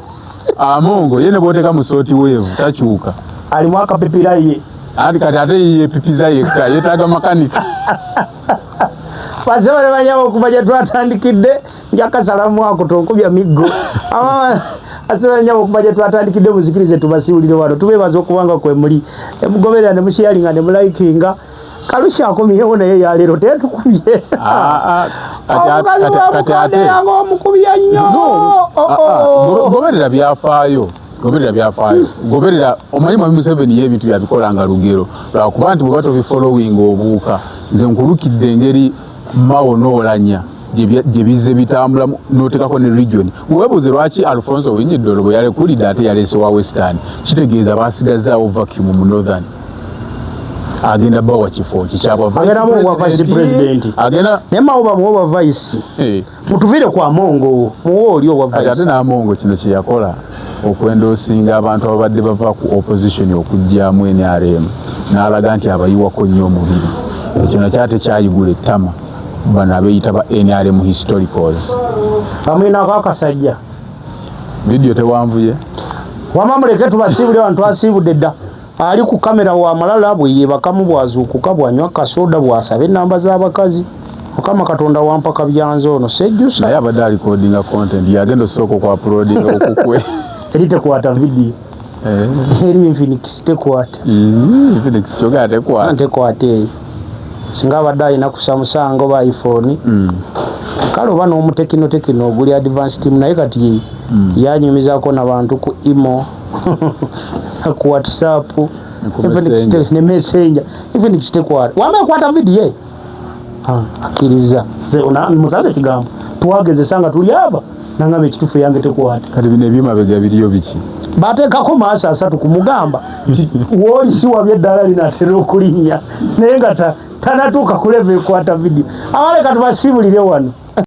[SPEAKER 1] Amongo ye ne bw'oteeka mu short wave takyuka.
[SPEAKER 2] Alimu akapipira ye.
[SPEAKER 1] Anti kati ate yeepipiza yekka yeetaaga makanika.
[SPEAKER 2] Basebale banyabo okuva gye twatandikidde njakasalamu ako tonkubya miggo. Asebale banyabo okuva gye twatandikidde muzikirize tubasiibulire wano tubeebaza okubanga kwe muli emugoberera ne musharinga ne mulayikinga. Kalusha akomyewo naye yaleero tetukubye. Kati ate yange omukubya nnyo.
[SPEAKER 1] Goberera byafaayo. Goberera omanyi Mwami Museveni y'ebintu yabikola nga lugero lwakuba nti bwe tobifollowing obuuka nze nkulukidde engeri Mao n'olanya gye bizze bitambula n'oteekako ne region. Weebuuze lwaki Alfonso Owiny-Dollo bwe yalekulidde ate yaleese wa Western kitegeeza baasigazzaawo vacuum mu Northern. Agenda bawa kifo kikyabwa
[SPEAKER 2] vice president. Naye Mao bamuwa vice. Mutuvire kwa Amongo muwo oli owa vice.
[SPEAKER 1] Ate n'Amongo kino kye yakola okwendoosinga abantu ababadde bava ku opposition okujjamu NRM n'alaga nti abayiwako nnyo omubiri. Ekyo nakyo ate kyayigula ettama bano abeeyita ba NRM historicals.
[SPEAKER 2] Bamwinako akasajja.
[SPEAKER 1] Vidiyo tewanvuye.
[SPEAKER 2] Wamma muleke tubasiibule abantu twasiibudde dda. Ali ku kamera wa malala bwe yeebakamu bwazuukuka bwanywa kasoda bwasaba ennamba z'abakazi. Mukama Katonda wampaka byanzo ono sejjusa.
[SPEAKER 1] Naye abadde alikodinga content yagenda osooka okwaplodinga okukwe.
[SPEAKER 2] Eri tekwata vidiyo. Eri Infinix tekwata.
[SPEAKER 1] Infinix kyogera tekwata.
[SPEAKER 2] Tekwata eyo. Singa abadde alina ku Samsung oba iPhone. Kale oba n'omutekino oguli advanced team naye kati yanyumizaako n'abantu ku imo ku WhatsApp ne Messenger. Infinix tekwata. Wamma ekwata vidiyo. Akkiriza. Musaze kigambo. Twagezesa nga tuli aba nangamba ekitufu yange tekwata.
[SPEAKER 1] Kati bino ebyemabega biriyo biki?
[SPEAKER 2] Bateekako maaso 3 kumugamba nti wooli si wabye eddala linaatera okulinnya naye nga tanatuuka ku level ekwata vidiyo. Abaleka tubasiibulire wano.